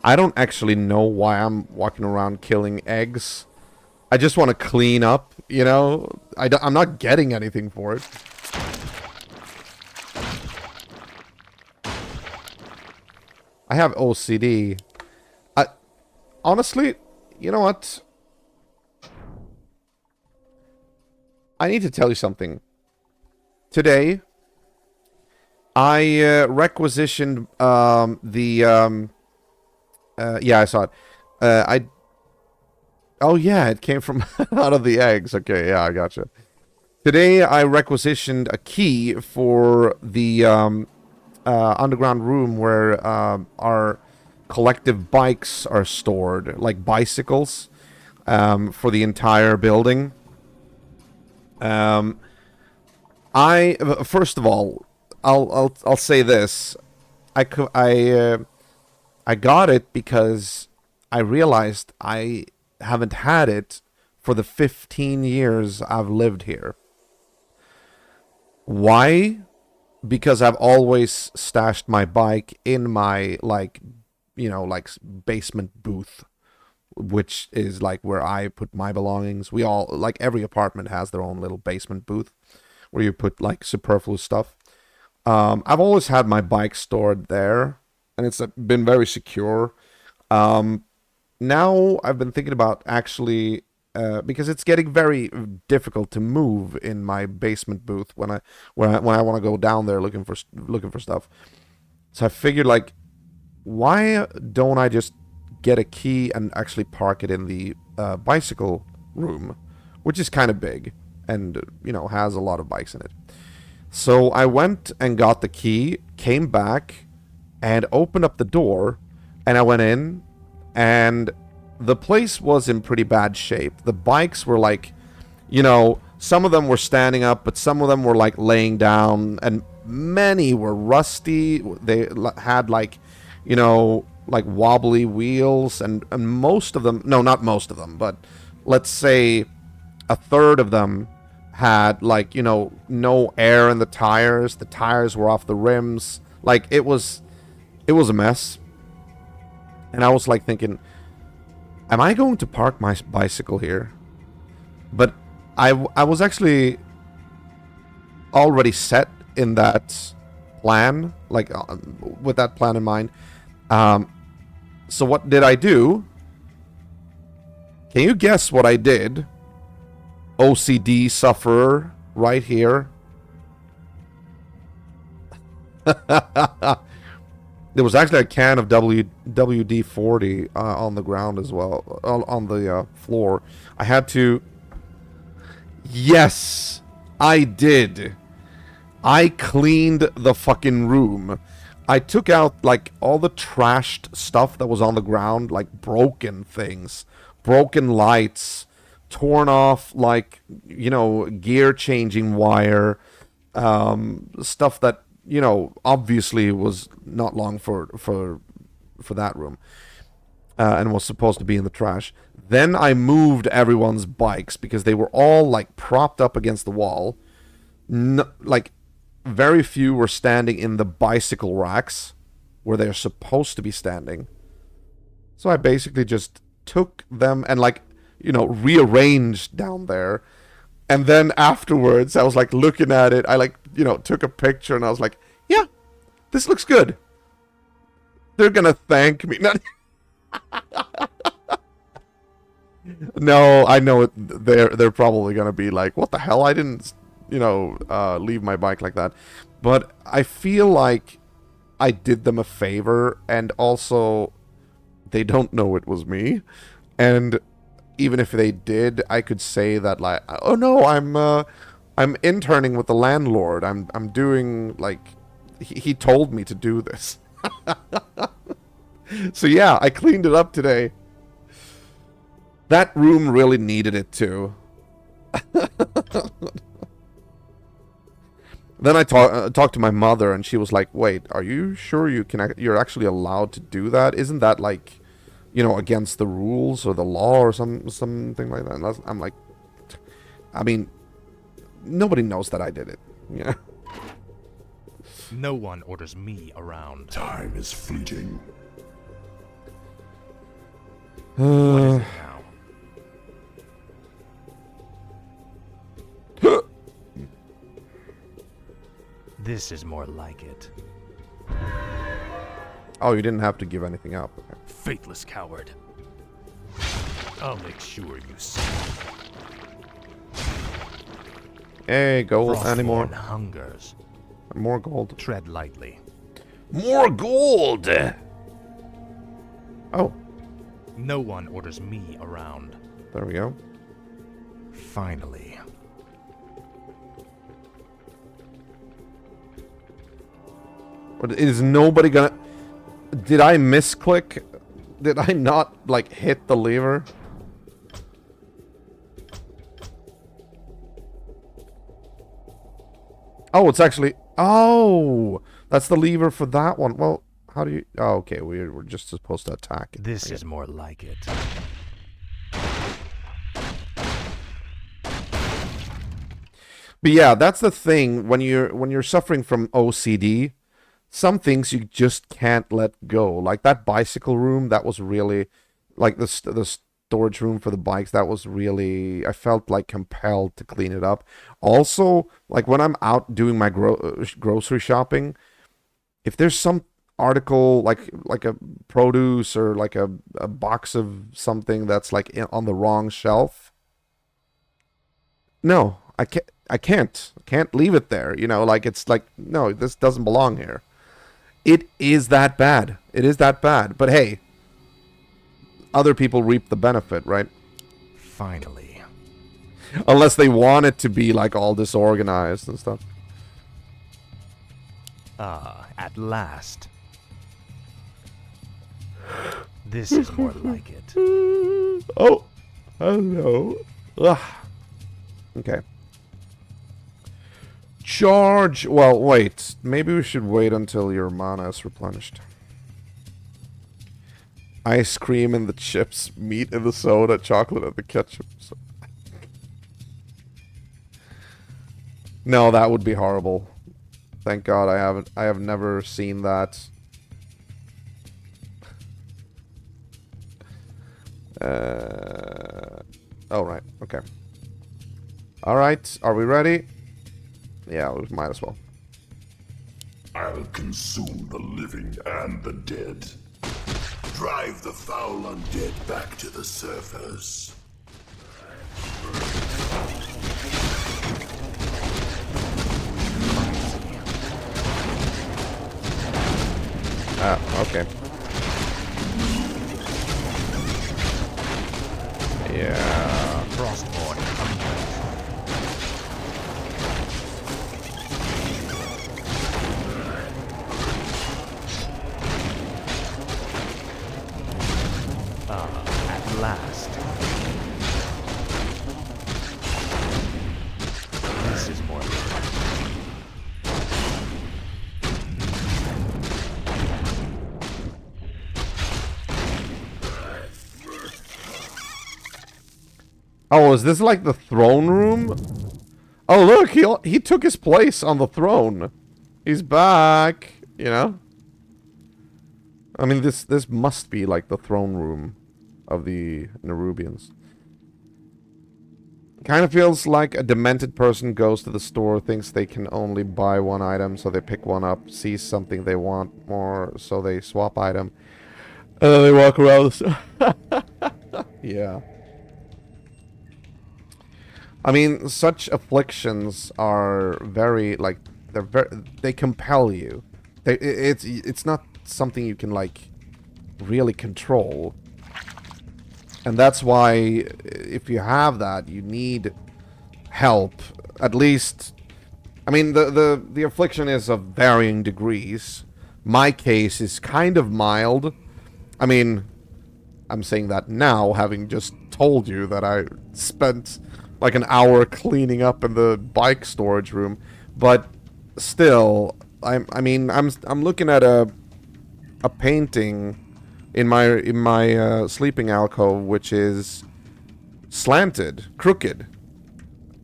I don't actually know why I'm walking around killing eggs. I just want to clean up, you know? I'm not getting anything for it. I have OCD. Honestly, you know what? I need to tell you something. Today, I requisitioned yeah, I saw it. Oh yeah, it came from out of the eggs. Okay, yeah, I gotcha. Today I requisitioned a key for the underground room where our collective bikes are stored, like bicycles, for the entire building. I first of all, I'll say this. I got it because I realized I haven't had it for the 15 years I've lived here. Why? Because I've always stashed my bike in my, like, you know, like basement booth, which is like where I put my belongings. We all, like, every apartment has their own little basement booth where you put like superfluous stuff. I've always had my bike stored there, and it's been very secure. Now I've been thinking about actually, because it's getting very difficult to move in my basement booth when I want to go down there looking for stuff. So I figured, like, why don't I just get a key and actually park it in the bicycle room, which is kind of big and, you know, has a lot of bikes in it. So I went and got the key, came back, and opened up the door, and I went in, and the place was in pretty bad shape. The bikes were like, you know, some of them were standing up, but some of them were like laying down, and many were rusty. They had, like, you know, like wobbly wheels, and most of them, no, not most of them, but let's say a third of them had, like, you know, no air in the tires. The tires were off the rims. Like, it was a mess. And I was like thinking, am I going to park my bicycle here? But I was actually already set in that plan, like, with that plan in mind. So what did I do? Can you guess what I did? OCD sufferer right here. There was actually a can of WD-40 on the ground as well, on the floor. I had to... Yes, I did. I cleaned the fucking room. I took out, like, all the trashed stuff that was on the ground, like broken things, broken lights, torn off, like, you know, gear changing wire, stuff that, you know, obviously was not long for that room, and was supposed to be in the trash. Then I moved everyone's bikes because they were all, like, propped up against the wall. Like, very few were standing in the bicycle racks where they're supposed to be standing. So I basically just took them and, like, you know, rearranged down there. And then afterwards, I was, like, looking at it. I, like, you know, took a picture, and I was like, yeah, this looks good. They're gonna thank me. No, I know it. They're probably gonna be like, what the hell? I didn't, you know, leave my bike like that. But I feel like I did them a favor, and also they don't know it was me. And even if they did, I could say that, like, oh no, I'm interning with the landlord. I'm doing, like, he told me to do this. So yeah, I cleaned it up today. That room really needed it too. Then I talked to my mother, and she was like, "Wait, are you sure you're actually allowed to do that? Isn't that, like, you know, against the rules or the law or something like that?" And I'm like, I mean, nobody knows that I did it, you know? No one orders me around. Time is fleeting. What is it now? This is more like it. Oh, you didn't have to give anything up. Okay. Faithless coward. I'll make sure you see. Hey, gold, any more? Hungers. More gold. Tread lightly. More gold! Oh. No one orders me around. There we go. Finally. But is nobody gonna... Did I misclick? Did I not, like, hit the lever? Oh, it's actually... Oh! That's the lever for that one. Well, how do you... Oh, okay, we're just supposed to attack it. This is more like it. But yeah, that's the thing. When you're suffering from OCD, some things you just can't let go. Like that bicycle room, that was really... Like the storage room for the bikes, that was really... I felt like compelled to clean it up. Also, like when I'm out doing my grocery shopping, if there's some article like a produce or like a box of something that's like on the wrong shelf, no, I can't leave it there. You know, like it's like, no, this doesn't belong here. It is that bad. It is that bad. But hey, other people reap the benefit, right? Finally. Unless they want it to be like all disorganized and stuff. Ah, at last. This is more like it. Oh, hello. Ugh. Okay. Charge. Well, wait. Maybe we should wait until your mana is replenished. Ice cream and the chips, meat and the soda, chocolate and the ketchup. No, that would be horrible. Thank God I have never seen that. Oh, right. Okay. Alright, are we ready? Yeah, we might as well. I'll consume the living and the dead. Drive the foul undead back to the surface. Okay. Yeah. Frostborn coming back. At last. This is more like it. Oh, is this like the throne room? Oh, look, he took his place on the throne. He's back, you know? I mean, this must be like the throne room of the Nerubians. Kind of feels like a demented person goes to the store, thinks they can only buy one item, so they pick one up, sees something they want more, so they swap item, and then they walk around the store. Yeah. I mean, such afflictions are very, like, they compel you. It's not something you can, like, really control. And that's why, if you have that, you need help. At least, I mean, the affliction is of varying degrees. My case is kind of mild. I mean, I'm saying that now, having just told you that I spent like an hour cleaning up in the bike storage room, but still, I mean, I'm looking at a painting in my sleeping alcove, which is slanted, crooked,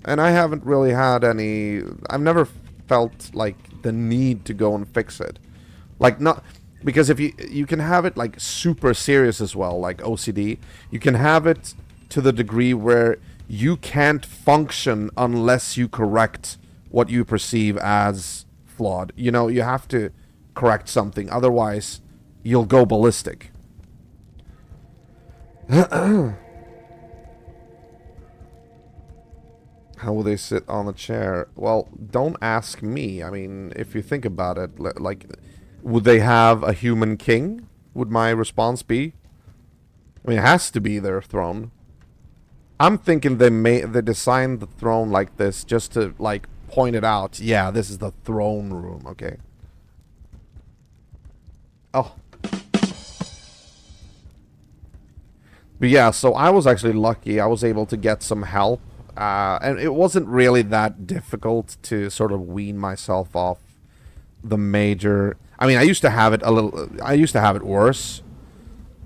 and I haven't really had any. I've never felt like the need to go and fix it, like not because if you can have it like super serious as well, like OCD, you can have it to the degree where you can't function unless you correct what you perceive as flawed. You know, you have to correct something, otherwise you'll go ballistic. How will they sit on the chair? Well, don't ask me. I mean, if you think about it, like, would they have a human king? Would my response be? I mean, it has to be their throne. I'm thinking they designed the throne like this just to like point it out. Yeah, this is the throne room. Okay. Oh. But yeah, so I was actually lucky. I was able to get some help. And it wasn't really that difficult to sort of wean myself off the major... I mean, I used to have it worse.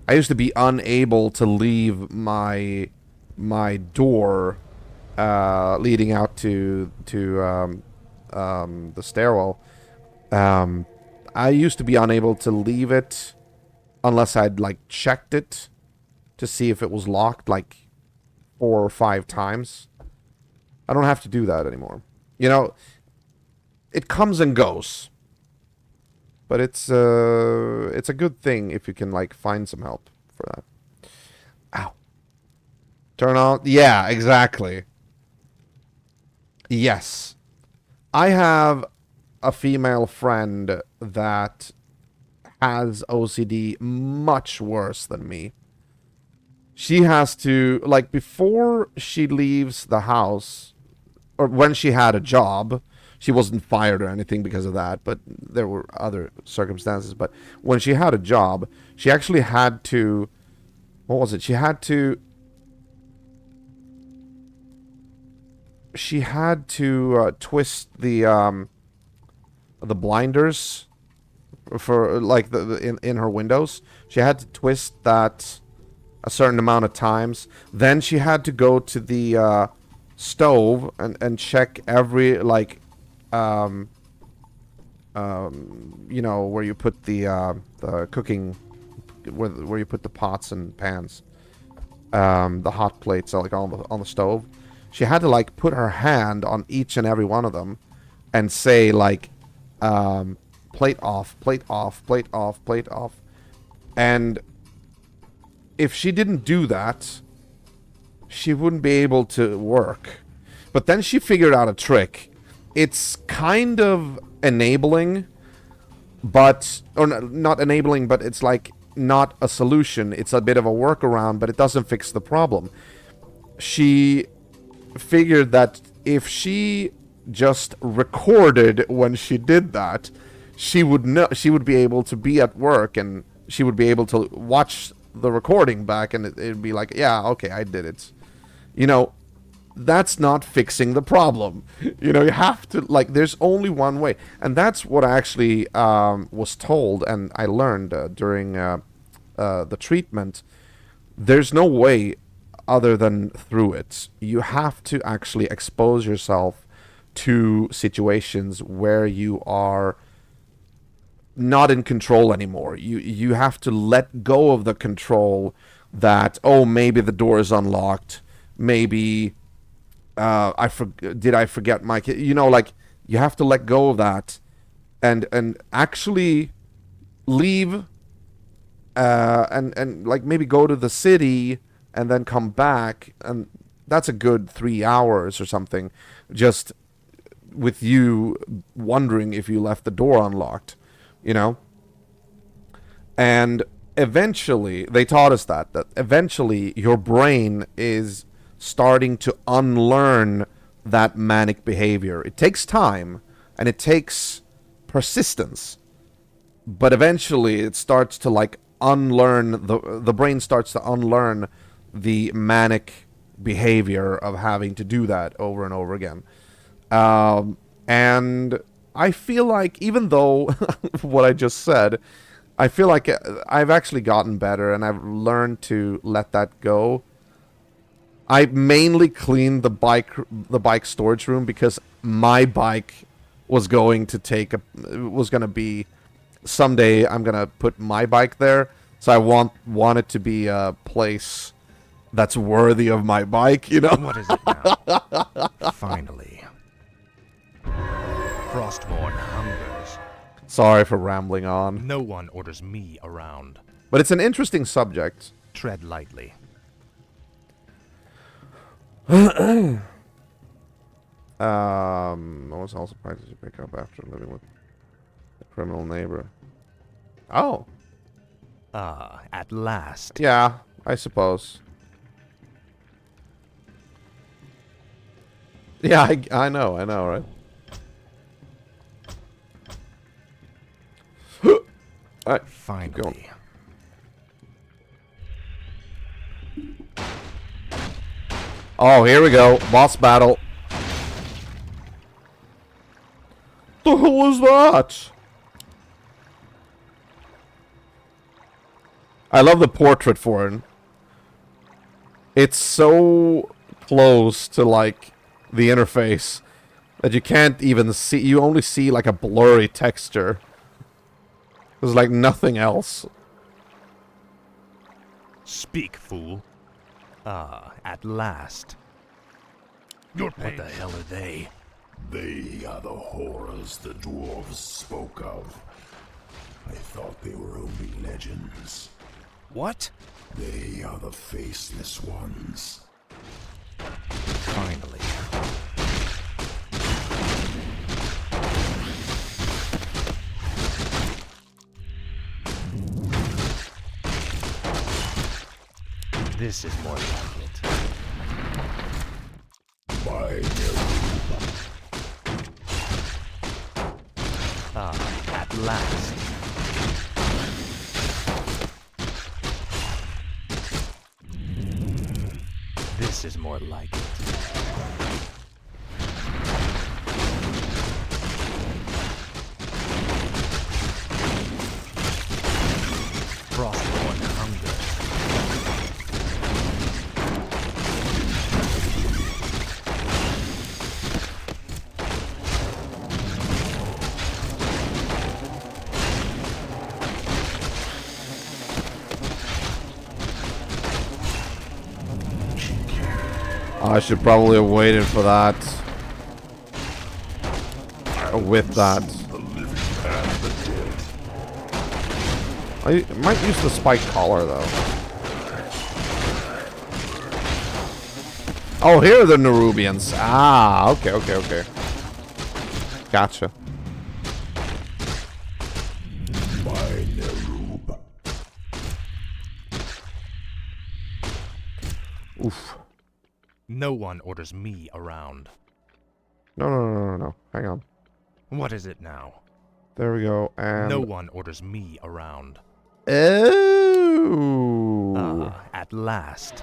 I used to be unable to leave my door leading out to the stairwell. I used to be unable to leave it unless I'd like checked it to see if it was locked like 4 or 5 times. I don't have to do that anymore. You know, it comes and goes. But it's a good thing if you can like find some help for that. Ow. Turn on. Yeah, exactly. Yes. I have a female friend that has OCD much worse than me. She has to, like, before she leaves the house, or when she had a job, she wasn't fired or anything because of that, but there were other circumstances. But when she had a job, she actually had to, what was it? She had to twist the blinders for like in her windows. She had to twist that a certain amount of times. Then she had to go to the stove and check every like you know, where you put the cooking, where you put the pots and pans, the hot plates like on the stove. She had to like put her hand on each and every one of them and say like plate off, plate off, plate off, plate off. And if she didn't do that, she wouldn't be able to work. But then she figured out a trick. It's kind of enabling, but, or not enabling, but it's like not a solution. It's a bit of a workaround, but it doesn't fix the problem. She figured that if she just recorded when she did that, she would be able to be at work and she would be able to watch the recording back and it'd be like, yeah, okay, I did it. You know, that's not fixing the problem. You know, you have to, like, there's only one way. And that's what I actually was told and I learned during the treatment. There's no way other than through it. You have to actually expose yourself to situations where you are not in control anymore. You have to let go of the control that, oh, maybe the door is unlocked. Maybe did I forget my key? You know, like, you have to let go of that and actually leave and like maybe go to the city and then come back, and that's a good 3 hours or something, just with you wondering if you left the door unlocked, you know? And eventually, they taught us that eventually your brain is starting to unlearn that manic behavior. It takes time, and it takes persistence, but eventually it starts to, like, unlearn, the brain starts to unlearn the manic behavior of having to do that over and over again. And I feel like, even though what I just said, I feel like I've actually gotten better and I've learned to let that go. I mainly cleaned the bike storage room because my bike was going to be, someday I'm gonna put my bike there, so I want it to be a place that's worthy of my bike, you know? What is it now? Finally. Frostborn hungers. Sorry for rambling on. No one orders me around. But it's an interesting subject. Tread lightly. What was all surprises you pick up after living with a criminal neighbor? Oh. Ah, at last. Yeah, I suppose. Yeah, I know, right? Alright, keep Finally. Oh, here we go. Boss battle. The hell is that? I love the portrait for it. It's so close to, like, the interface that you can't even see. You only see, like, a blurry texture. There's, like, nothing else. Speak, fool. Ah, at last. Your What the hell are they? They are the horrors the dwarves spoke of. I thought they were only legends. What? They are the faceless ones. Finally. This is more like it. By Ah, at last. This is more like it. Frostborn hunger. I should probably have waited for that. With that. I might use the spike collar, though. Oh, here are the Nerubians. Ah, okay. Gotcha. By Nerub. Oof. No one orders me around. No. Hang on. What is it now? There we go. And No one orders me around. oh. Ah, at last.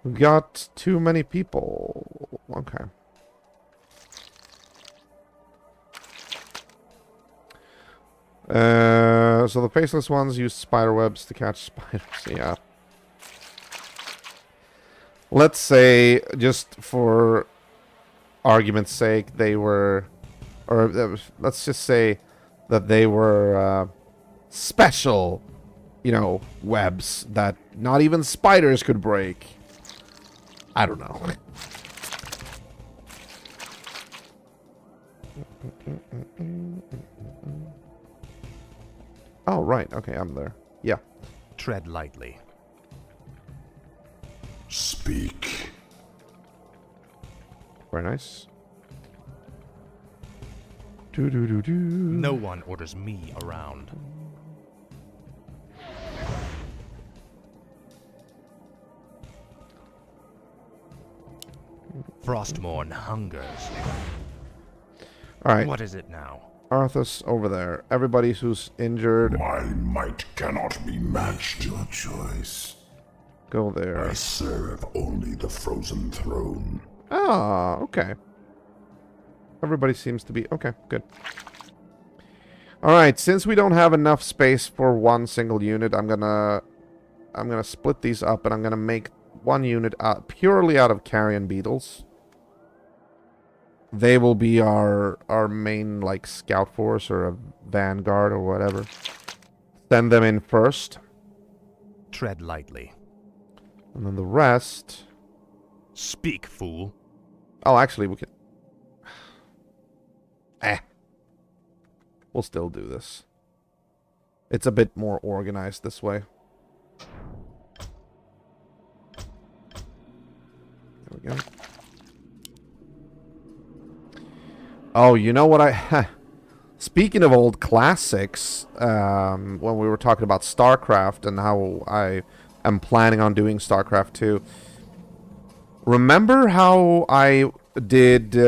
We've got too many people. Okay. So the faceless ones use spider webs to catch spiders. Yeah. Let's say, just for argument's sake, they were, or let's just say that they were special, you know, webs that not even spiders could break. I don't know. Oh, right. Okay, I'm there. Yeah. Tread lightly. Speak. Very nice. Do. No one orders me around. Frostmourne hungers. All right. What is it now? Arthas over there. Everybody who's injured, My might cannot be matched. Your choice. go there. I serve only the frozen throne. Ah, okay. Everybody seems to be... Okay, good. Alright, since we don't have enough space for one single unit, I'm gonna split these up, and I'm gonna make one unit purely out of carrion beetles. They will be our main, like, scout force or a vanguard or whatever. Send them in first. Tread lightly. And then the rest... Speak, fool. Oh, actually, we can... We'll still do this. It's a bit more organized this way. There we go. Oh, you know what I... Speaking of old classics, when we were talking about StarCraft and how I am planning on doing StarCraft 2, Remember how I did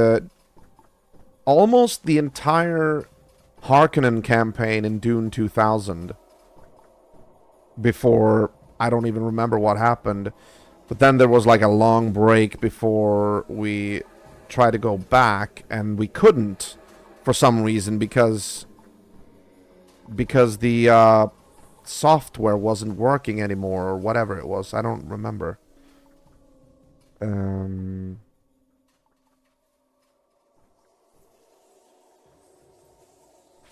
almost the entire Harkonnen campaign in Dune 2000 before, I don't even remember what happened, but then there was like a long break before we tried to go back, and we couldn't for some reason because the software wasn't working anymore or whatever it was. I don't remember.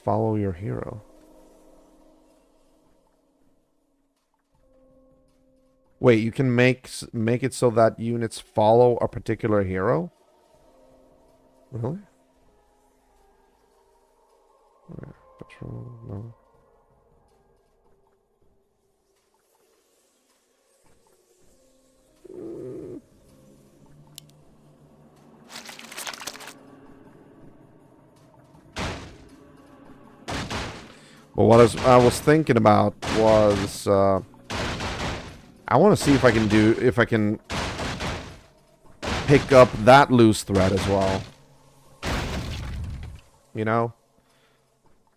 Follow your hero. Wait, you can make it so that units follow a particular hero? Really? Patrol, no. Well, what I was thinking about was I want to see if I can pick up that loose thread as well. You know?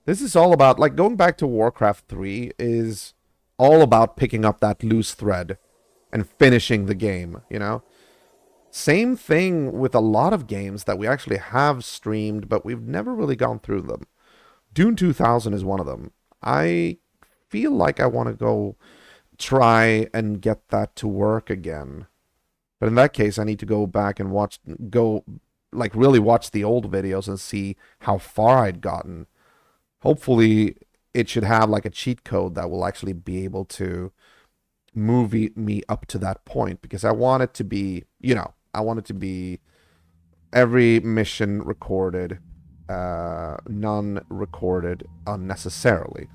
This is all about, like, going back to Warcraft 3 is all about picking up that loose thread and finishing the game, you know? Same thing with a lot of games that we actually have streamed, but we've never really gone through them. Dune 2000 is one of them. I feel like I want to go try and get that to work again. But in that case, I need to go back and really watch the old videos and see how far I'd gotten. Hopefully, it should have like a cheat code that will actually be able to move me up to that point, because I want it to be, you know, I want it to be every mission recorded, none recorded unnecessarily.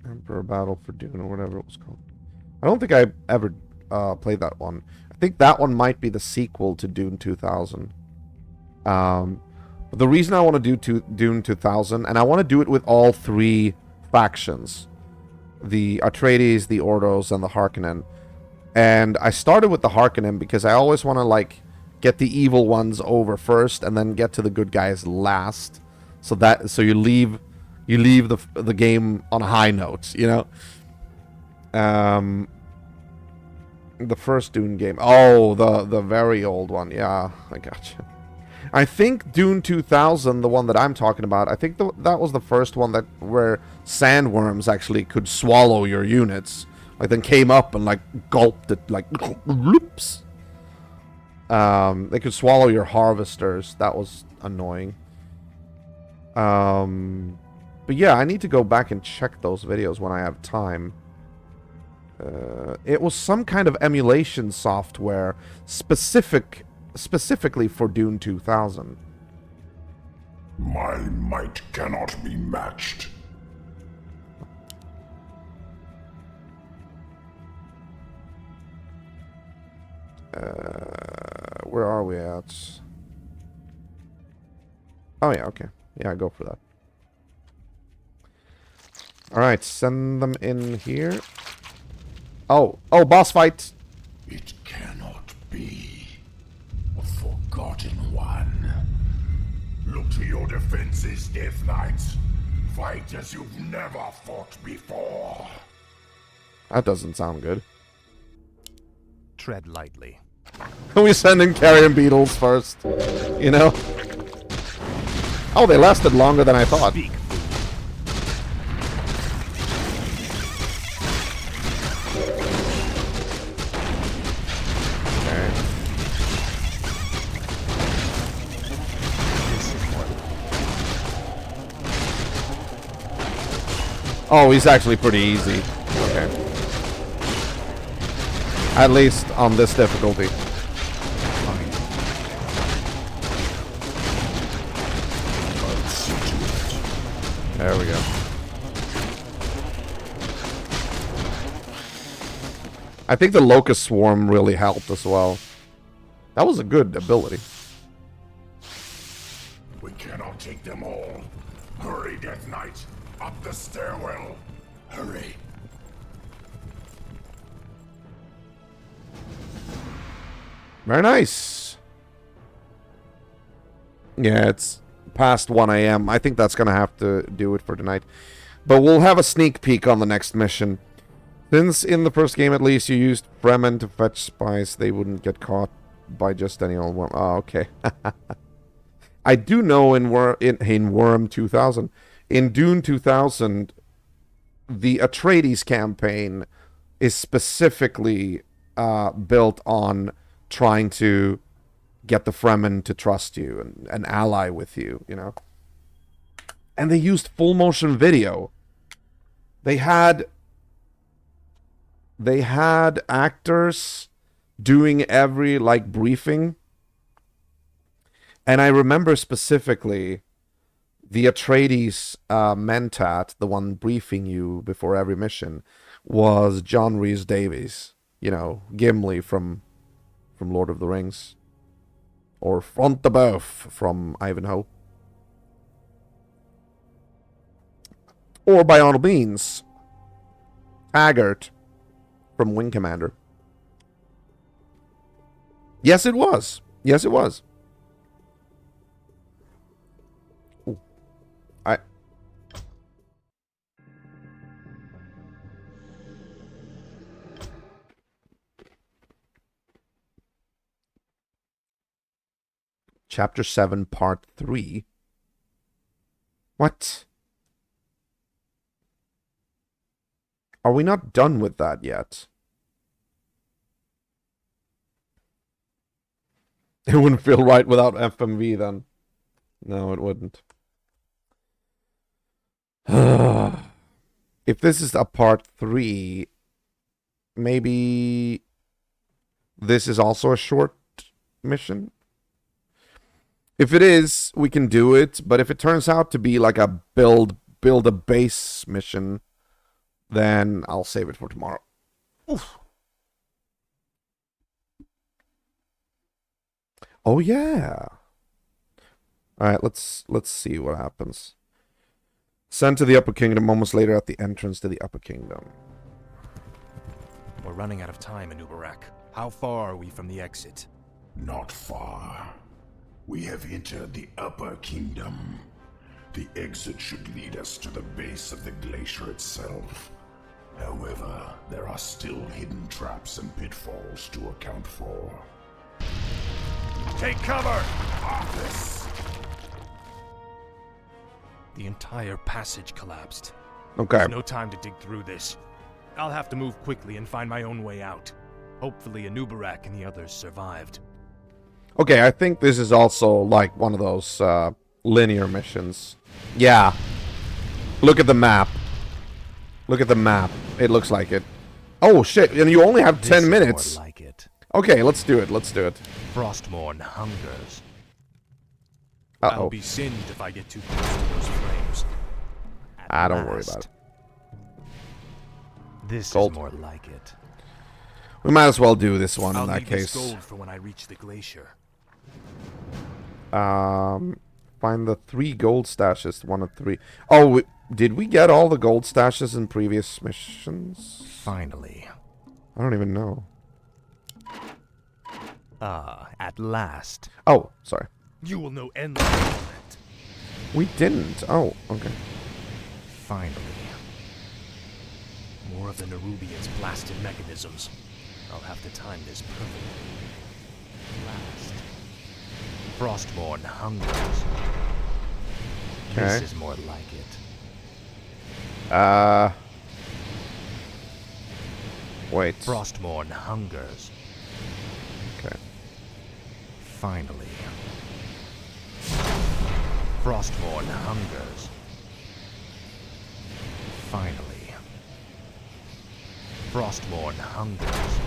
Emperor Battle for Dune or whatever it was called. I don't think I ever played that one. I think that one might be the sequel to Dune 2000. But the reason I want to do Dune 2000, and I want to do it with all three factions, the Atreides, the Ordos, and the Harkonnen. And I started with the Harkonnen because I always want to like get the evil ones over first, and then get to the good guys last. So you leave the game on a high note, you know. The first Dune game. Oh, the very old one. Yeah, I gotcha. I think Dune 2000, the one that I'm talking about, I think that was the first one where sandworms actually could swallow your units. Like, then came up and, like, gulped it, like, loops. They could swallow your harvesters. That was annoying. But yeah, I need to go back and check those videos when I have time. It was some kind of emulation software specifically for Dune 2000. My might cannot be matched. Where are we at? Oh yeah, okay. Yeah, go for that. Alright, send them in here. Oh, boss fight! It cannot be. A forgotten one. Look to your defenses, Death Knights. Fight as you've never fought before. That doesn't sound good. Tread lightly. We send in carrion beetles first, you know? Oh, they lasted longer than I thought. Speak. Oh, he's actually pretty easy. Okay. At least on this difficulty. There we go. I think the Locust Swarm really helped as well. That was a good ability. We cannot take them all. Hurry, Death Knight. Up the stairwell. Hurry. Very nice. Yeah, it's past 1 a.m. I think that's going to have to do it for tonight. But we'll have a sneak peek on the next mission. Since in the first game at least you used Fremen to fetch spies, they wouldn't get caught by just any old worm. Oh, okay. I do know in Worm 2000, in Dune 2000, the Atreides campaign is specifically built on trying to get the Fremen to trust you and ally with you, you know. And they used full motion video. They had actors doing every like briefing. And I remember specifically the Atreides mentat, the one briefing you before every mission, was John Rhys Davies, you know, Gimli from Lord of the Rings, or Front de Boeuf from Ivanhoe, or by all means, Haggart from Wing Commander. Yes, it was. Yes, it was. Ooh. Chapter 7, Part 3. What? Are we not done with that yet? It wouldn't feel right without FMV then. No, it wouldn't. If this is a part 3, maybe this is also a short mission? If it is, we can do it, but if it turns out to be like a build a base mission, then I'll save it for tomorrow. Oof. Oh yeah. Alright, let's see what happens. Sent to the Upper Kingdom moments later at the entrance to the Upper Kingdom. We're running out of time in Ubarak. How far are we from the exit? Not far. We have entered the Upper Kingdom. The exit should lead us to the base of the glacier itself. However, there are still hidden traps and pitfalls to account for. Take cover! This. The entire passage collapsed. Okay. There's no time to dig through this. I'll have to move quickly and find my own way out. Hopefully Anubarak and the others survived. Okay, I think this is also like one of those linear missions. Yeah. Look at the map. Look at the map. It looks like it. Oh shit, and you only have 10 minutes. More like it. Okay, let's do it. Let's do it. Frostmourne hungers. Uh-oh. I'll be sinned if I get too close to those flames. Don't worry about it. This Gold. is more like it. We might as well do this one I'll in that leave this case. gold for when I reach the glacier. Find the 3 gold stashes. 1 of 3. Oh, did we get all the gold stashes in previous missions? Finally. I don't even know. Ah, at last. Oh, sorry. You will know endless torment. We didn't. Oh, okay. Finally. More of the Nerubians' blasted mechanisms. I'll have to time this perfectly. Last. Frostmourne hungers. This Okay. is more like it. Wait. Frostmourne hungers. Okay. Finally. Frostmourne hungers. Finally. Frostmourne hungers.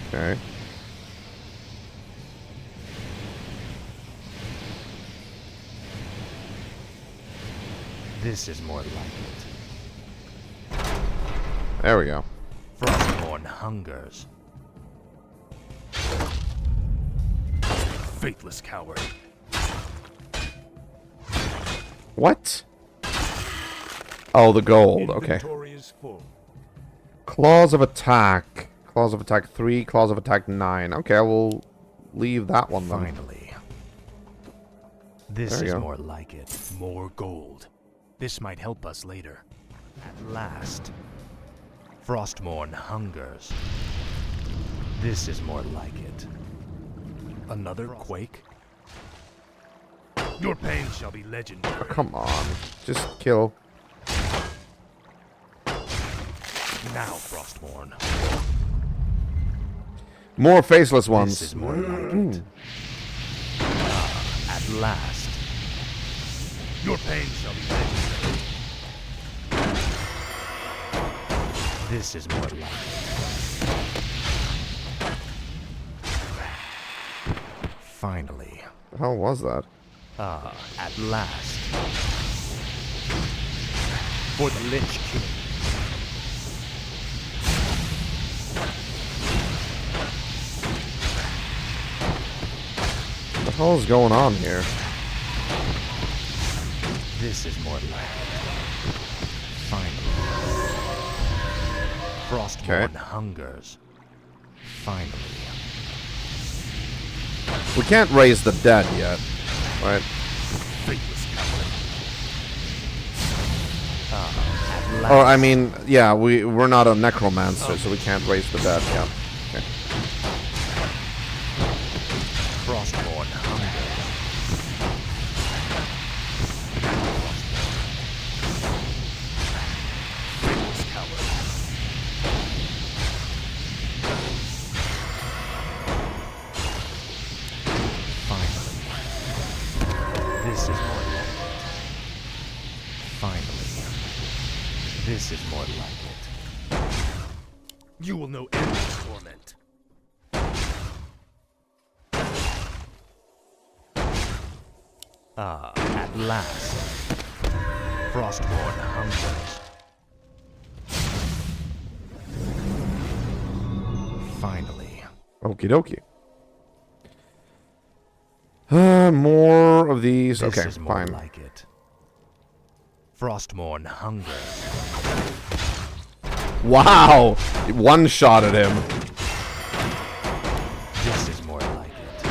Okay. This is more like it. There we go. Frostmourne hungers. Faithless coward. What? Oh, the gold. Okay. Inventory is full. Claws of attack. Claws of attack 3, claws of attack 9. Okay, I will leave that one then. Finally. This There you is go. more like it. More gold. This might help us later. At last. Frostmourne hungers. This is more like it. Another quake? Your pain shall be legendary. Oh, come on. Just kill. Now, Frostmourne. More faceless ones. This is more like it. Ah, at last. Your pain shall be legendary. This is more like it. Finally. The hell was that? Ah, at last. For the Lich King. What the hell is going on here? This is more like it. Finally. Frostmourne hungers. Finally. We can't raise the dead yet, right? Faithless coward. Ah, at last. Oh, I mean, yeah, we're not a necromancer, so we can't raise the dead. Yeah. Okay. Frostmourne hungers. Faithless coward. Finally. This is more like it. Finally. This is more like it. You will know endless torment. Ah, at last. Frostmourne hungers. Finally. Okie dokie. More of these. This Okay, is more fine. like it. Frostmourne hungers. Wow! One shot at him. This is more like it.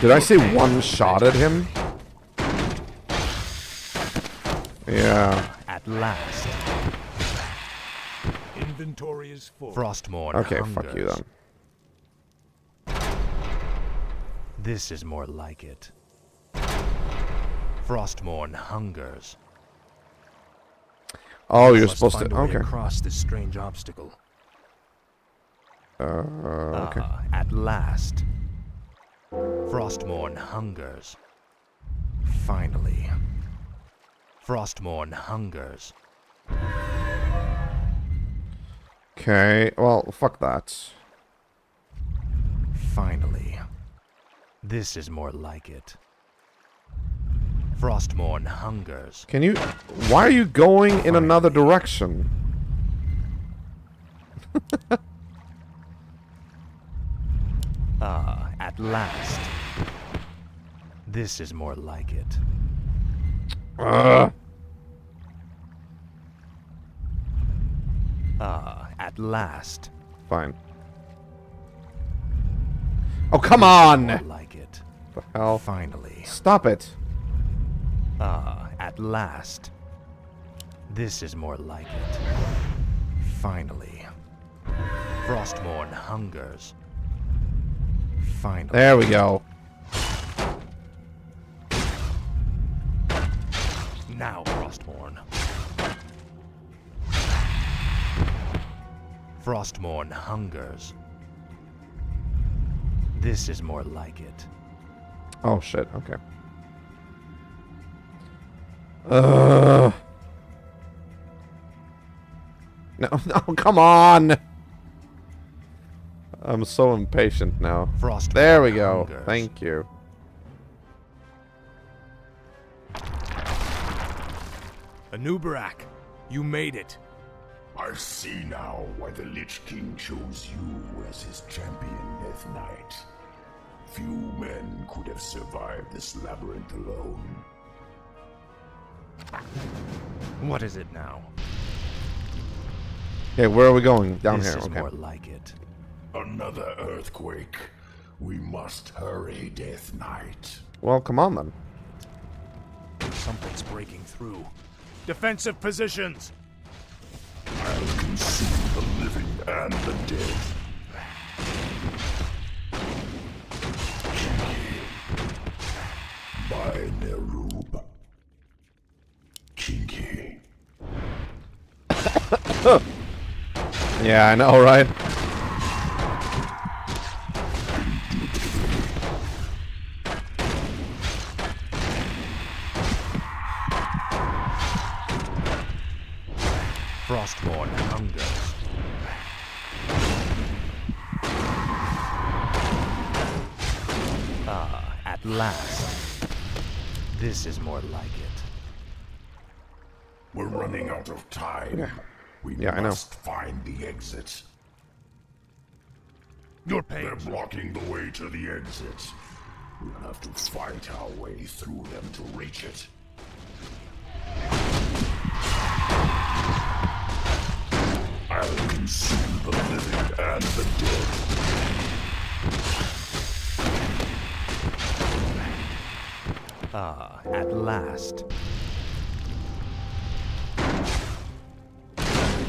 Did I say one shot at him? Yeah. At last. Inventory is full. Frostmourne Okay, hungers. fuck you then. This is more like it. Frostmourne hungers. Oh, you're Must supposed find to. a way Okay. across this strange obstacle. Okay. Ah, at last. Frostmourne hungers. Finally. Frostmourne hungers. Okay. Well, fuck that. Finally. This is more like it. Frostmourne hungers. Can you? Why are you going in another direction? Ah, at last. This is more like it. Ugh. Ah, at last. Fine. Oh, come More on! like it. The hell? Finally. Stop it. Ah, at last. This is more like it. Finally. Frostmourne hungers. Finally. There we go. Now, Frostmourne. Frostmourne hungers. This is more like it. Oh shit. Okay. No, no, come on! I'm so impatient now. Frostmourne There we go. hungers. Thank you. Anubarak, you made it. I see now why the Lich King chose you as his champion, Death Knight. Few men could have survived this labyrinth alone. What is it now? Okay, where are we going? Down This here, is okay. more like it. Another earthquake. We must hurry, Death Knight. Well, come on then. Something's breaking through. Defensive positions! I'll consume the living and the dead. By Nerub. Kinky. Yeah, I know, right? Frostborn hungers. Ah, at last. This is more like it. We're running out of time. We Yeah, I know. must find the exit. Your They're page. blocking the way to the exit. We'll have to fight our way through them to reach it. I'll consume the living and the dead. Ah, at last.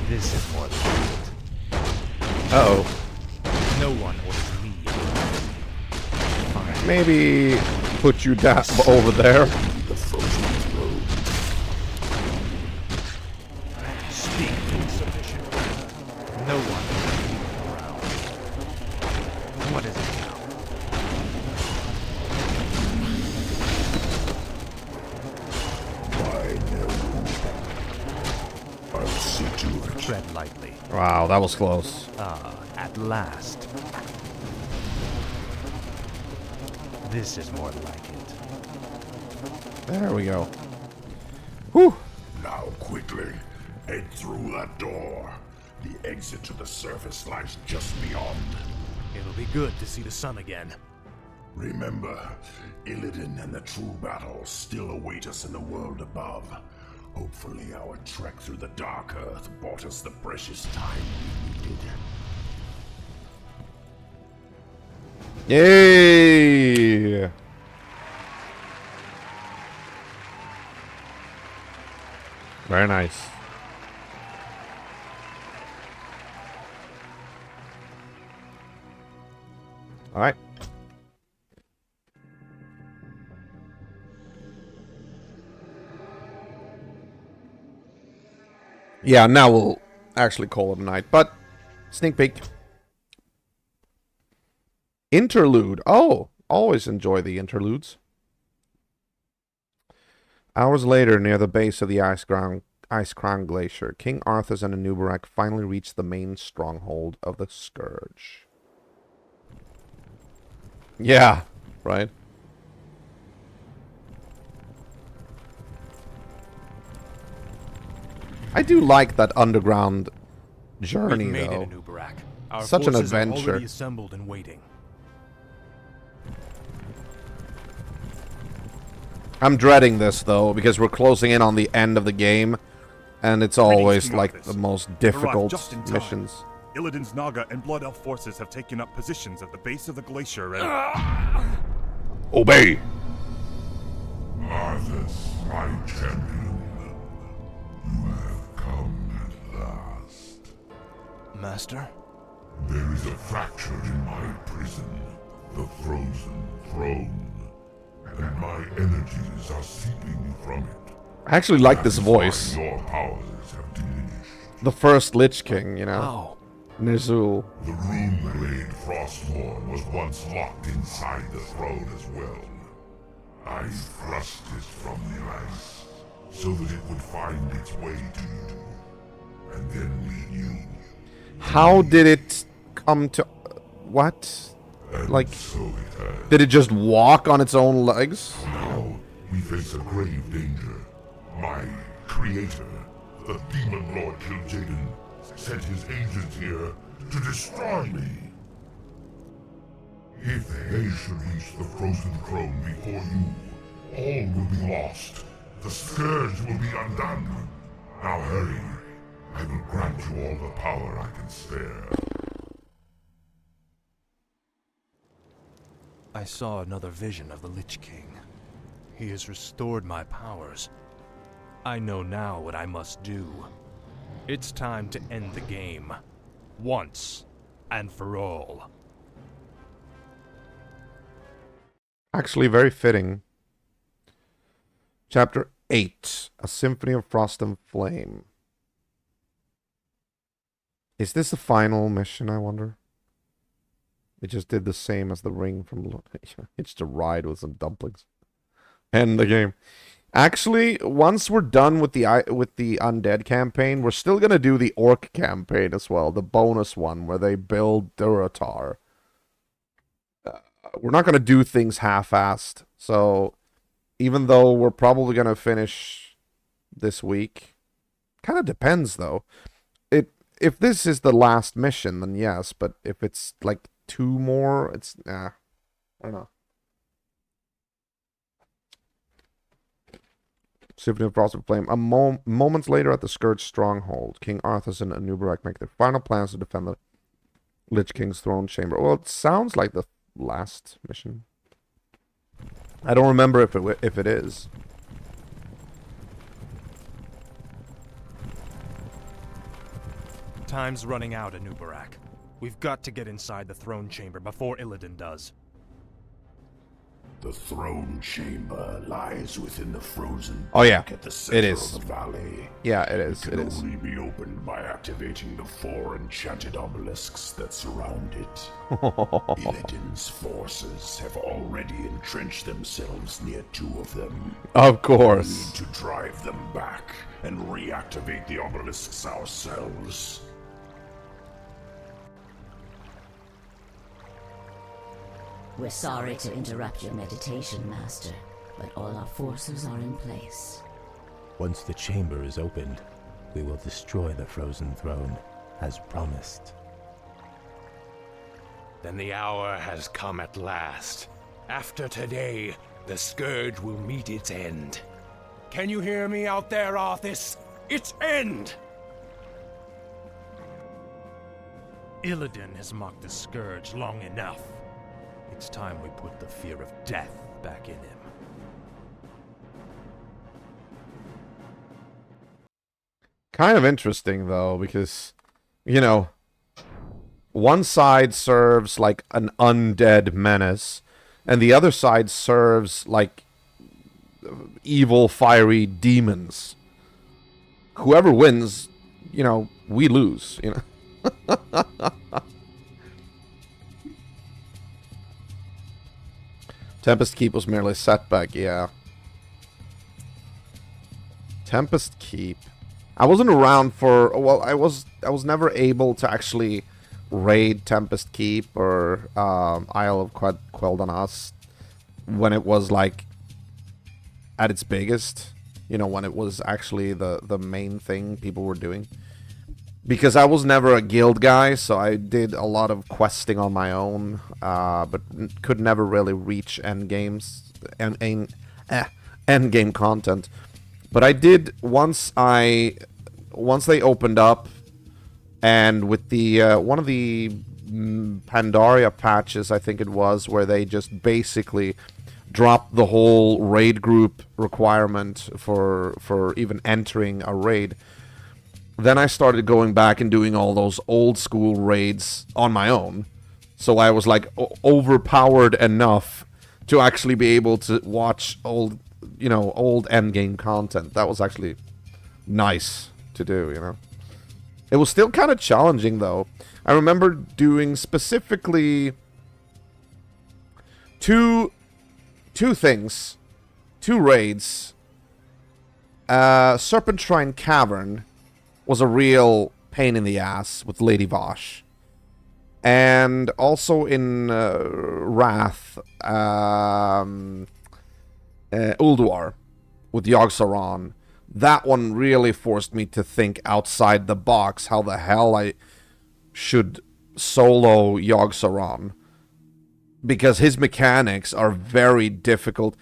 This is more like it. Uh-oh. No one orders me. Fine. Maybe put you down over there. The frozen throne. Speak insufficient. No one orders me around. What is it now? By Nerub. I'll see to it. Tread lightly. Wow, that was close. Ah, at last. This is more like it. There we go. Whew. Now quickly, head through that door. The exit to the surface lies just beyond. It'll be good to see the sun again. Remember, Illidan and the true battle still await us in the world above. Hopefully our trek through the Dark Earth bought us the precious time we needed. Yay! Very nice. All right. Yeah, now we'll actually call it a night, but sneak peek. Interlude. Oh, always enjoy the interludes. Hours later, near the base of the Ice Crown Glacier, King Arthas and Anubarak finally reached the main stronghold of the Scourge. Yeah, right? I do like that underground journey, We've made though. it, Anubarak. Our Such an forces are adventure. already assembled and waiting. I'm dreading this, though, because we're closing in on the end of the game, and it's always, King like, Arthas. the most Arrived difficult just in time. missions. Illidan's Naga and Blood Elf forces have taken up positions at the base of the glacier and... Obey! Arthas, my champion, you have come at last. Master? There is a fracture in my prison, the frozen throne, and my energies are seeping from it. I actually like this That is why voice. Your powers have diminished. The first Lich King, you know? How? Ner'zhul. The rune blade Frostmourne was once locked inside the throne as well. I thrust it from the ice, so that it would find its way to you, and then lead you. How did it come to... What? And Like, so it has. did it just walk on its own legs? Now we face a grave danger. My creator, the demon lord Kil'jaeden, sent his agents here to destroy me. If they should reach the frozen throne before you, all will be lost, The Scourge will be undone. Now hurry. I will grant you all the power I can spare. I saw another vision of the Lich King. He has restored my powers. I know now what I must do. It's time to end the game. Once and for all. Actually, very fitting. Chapter 8. A Symphony of Frost and Flame. Is this the final mission, I wonder? It just did the same as the ring from... It's the ride with some dumplings. End the game. Actually, once we're done with the undead campaign, we're still gonna do the orc campaign as well, the bonus one where they build Durotar. We're not gonna do things half-assed, so even though we're probably gonna finish this week, kind of depends though. If this is the last mission, then yes, but if it's like 2 more, it's I don't know. Symphony of Frost and Flame. Moments later at the Scourge stronghold, King Arthas and Anubarak make their final plans to defend the Lich King's throne chamber. Well, it sounds like the last mission. I don't remember if it is. Time's running out, Anubarak. We've got to get inside the throne chamber before Illidan does. The throne chamber lies within the frozen Oh yeah, at the center it is. of the valley. Yeah, it is. It can only be opened by activating the 4 enchanted obelisks that surround it. Illidan's forces have already entrenched themselves near 2 of them. Of We course. need to drive them back and reactivate the obelisks ourselves. We're sorry to interrupt your meditation, Master, but all our forces are in place. Once the chamber is opened, we will destroy the frozen throne, as promised. Then the hour has come at last. After today, the Scourge will meet its end. Can you hear me out there, Arthas? Its end! Illidan has mocked the Scourge long enough. It's time we put the fear of death back in him. Kind of interesting, though, because, you know, one side serves like an undead menace, and the other side serves like evil, fiery demons. Whoever wins, you know, we lose, you know. Tempest Keep was merely a setback, yeah. Tempest Keep. I wasn't around for... Well, I was never able to actually raid Tempest Keep or Isle of Quel'Danas when it was, like, at its biggest. You know, when it was actually the main thing people were doing. Because I was never a guild guy, so I did a lot of questing on my own, but could never really reach endgame content. But I did once they opened up, and with the one of the Pandaria patches, I think it was, where they just basically dropped the whole raid group requirement for even entering a raid. Then I started going back and doing all those old school raids on my own. So I was like overpowered enough to actually be able to watch old endgame content. That was actually nice to do, you know. It was still kind of challenging though. I remember doing specifically two things, 2 raids. Serpentine Cavern was a real pain in the ass with Lady Vosh. And also in Wrath, Ulduar with Yogg-Saron. That one really forced me to think outside the box how the hell I should solo Yogg-Saron. Because his mechanics are very difficult.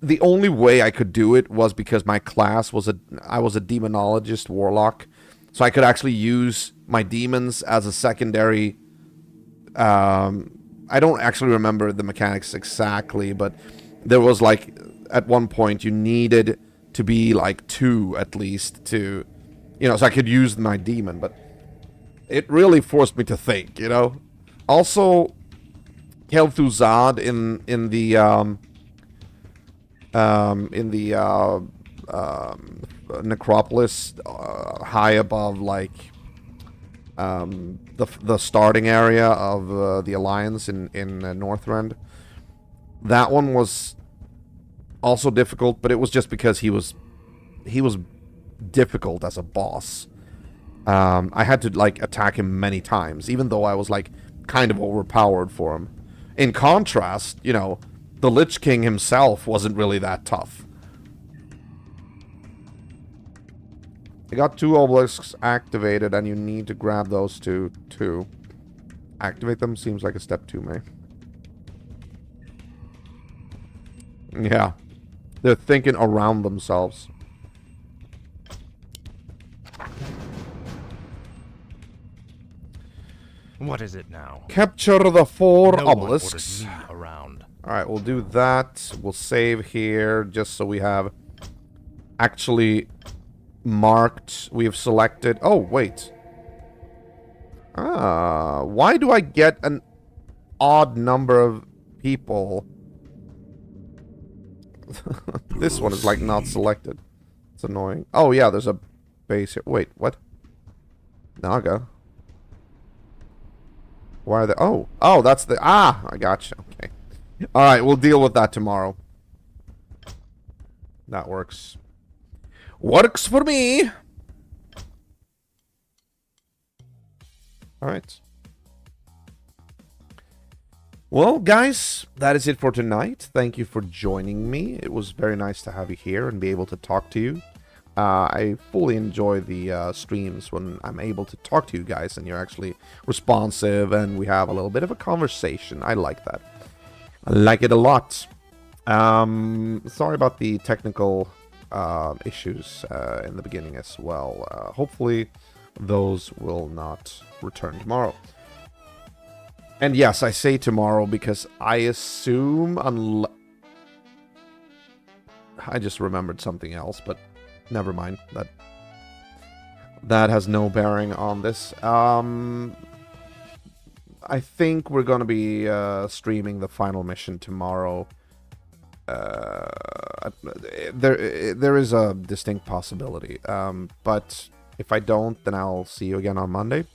the only way I could do it was because my class was I was a demonologist warlock, so I could actually use my demons as a secondary. I don't actually remember the mechanics exactly, but there was like at one point you needed to be like 2 at least to, so I could use my demon, but it really forced me to think, Also, kael'thas in the necropolis, high above like the starting area of the Alliance in Northrend. That one was also difficult, but it was just because he was difficult as a boss. I had to like attack him many times, even though I was like kind of overpowered for him. In contrast, the Lich King himself wasn't really that tough. I got 2 obelisks activated, and you need to grab those two too. Activate them seems like a step 2, May. Yeah. They're thinking around themselves. What is it now? Capture the 4 No obelisks. one ordered me around. Alright, we'll do that. We'll save here just so we have actually marked. We've selected. Oh, wait. Why do I get an odd number of people? This one is like not selected. It's annoying. Oh, yeah, there's a base here. Wait, what? Naga. Why are they? Oh, that's the. I gotcha. Okay. All right, we'll deal with that tomorrow. That works. Works for me. All right. Well, guys, that is it for tonight. Thank you for joining me. It was very nice to have you here and be able to talk to you. I fully enjoy the streams when I'm able to talk to you guys and you're actually responsive and we have a little bit of a conversation. I like that. I like it a lot. Sorry about the technical issues in the beginning as well. Hopefully those will not return tomorrow. And yes, I say tomorrow because I assume I just remembered something else, but never mind. That has no bearing on this. I think we're going to be streaming the final mission tomorrow. There is a distinct possibility. But if I don't, then I'll see you again on Monday.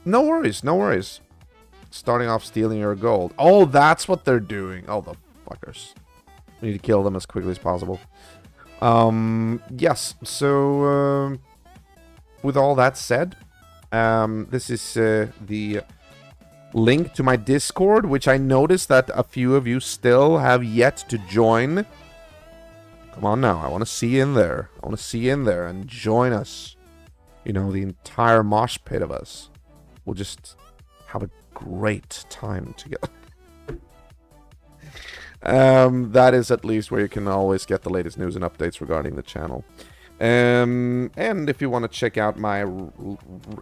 No worries, no worries. Starting off stealing your gold. Oh, that's what they're doing. Oh, the fuckers. We need to kill them as quickly as possible. Yes, so with all that said, this is the link to my Discord, which I noticed that a few of you still have yet to join. Come on now, I want to see you in there. I want to see you in there and join us. The entire mosh pit of us. We'll just have a great time together. That is at least where you can always get the latest news and updates regarding the channel. And if you want to check out my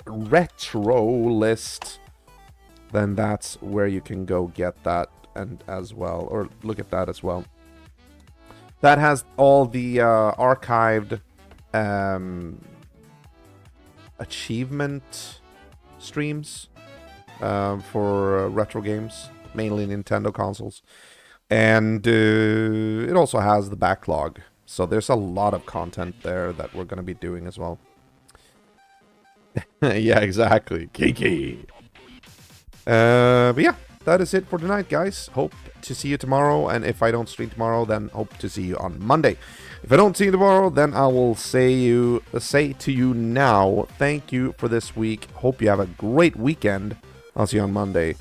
retro list, then that's where you can go get that and as well, or look at that as well. That has all the archived achievement streams for retro games, mainly Nintendo consoles. And it also has the backlog. So there's a lot of content there that we're going to be doing as well. Yeah, exactly. Kiki. But yeah, that is it for tonight, guys. Hope to see you tomorrow. And if I don't stream tomorrow, then hope to see you on Monday. If I don't see you tomorrow, then I will say to you now, thank you for this week. Hope you have a great weekend. I'll see you on Monday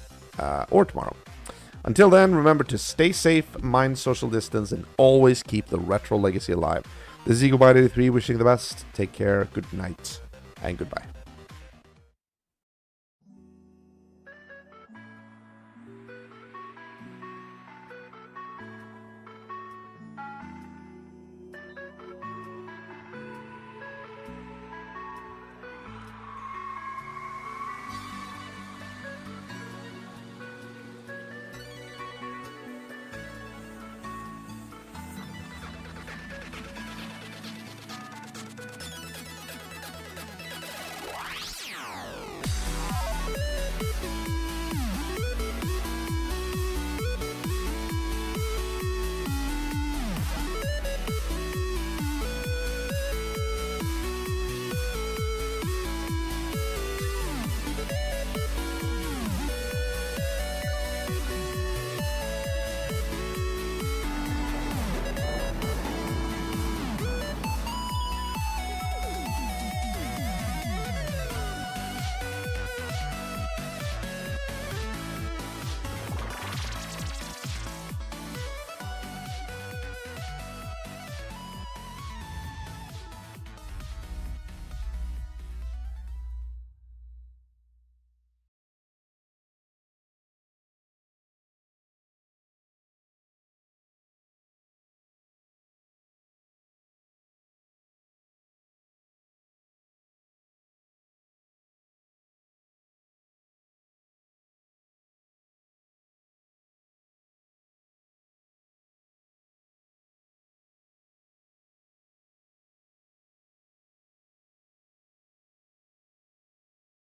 or tomorrow. Until then, remember to stay safe, mind social distance, and always keep the retro legacy alive. This is Eaglebite83 wishing you the best. Take care, good night, and goodbye. Bye.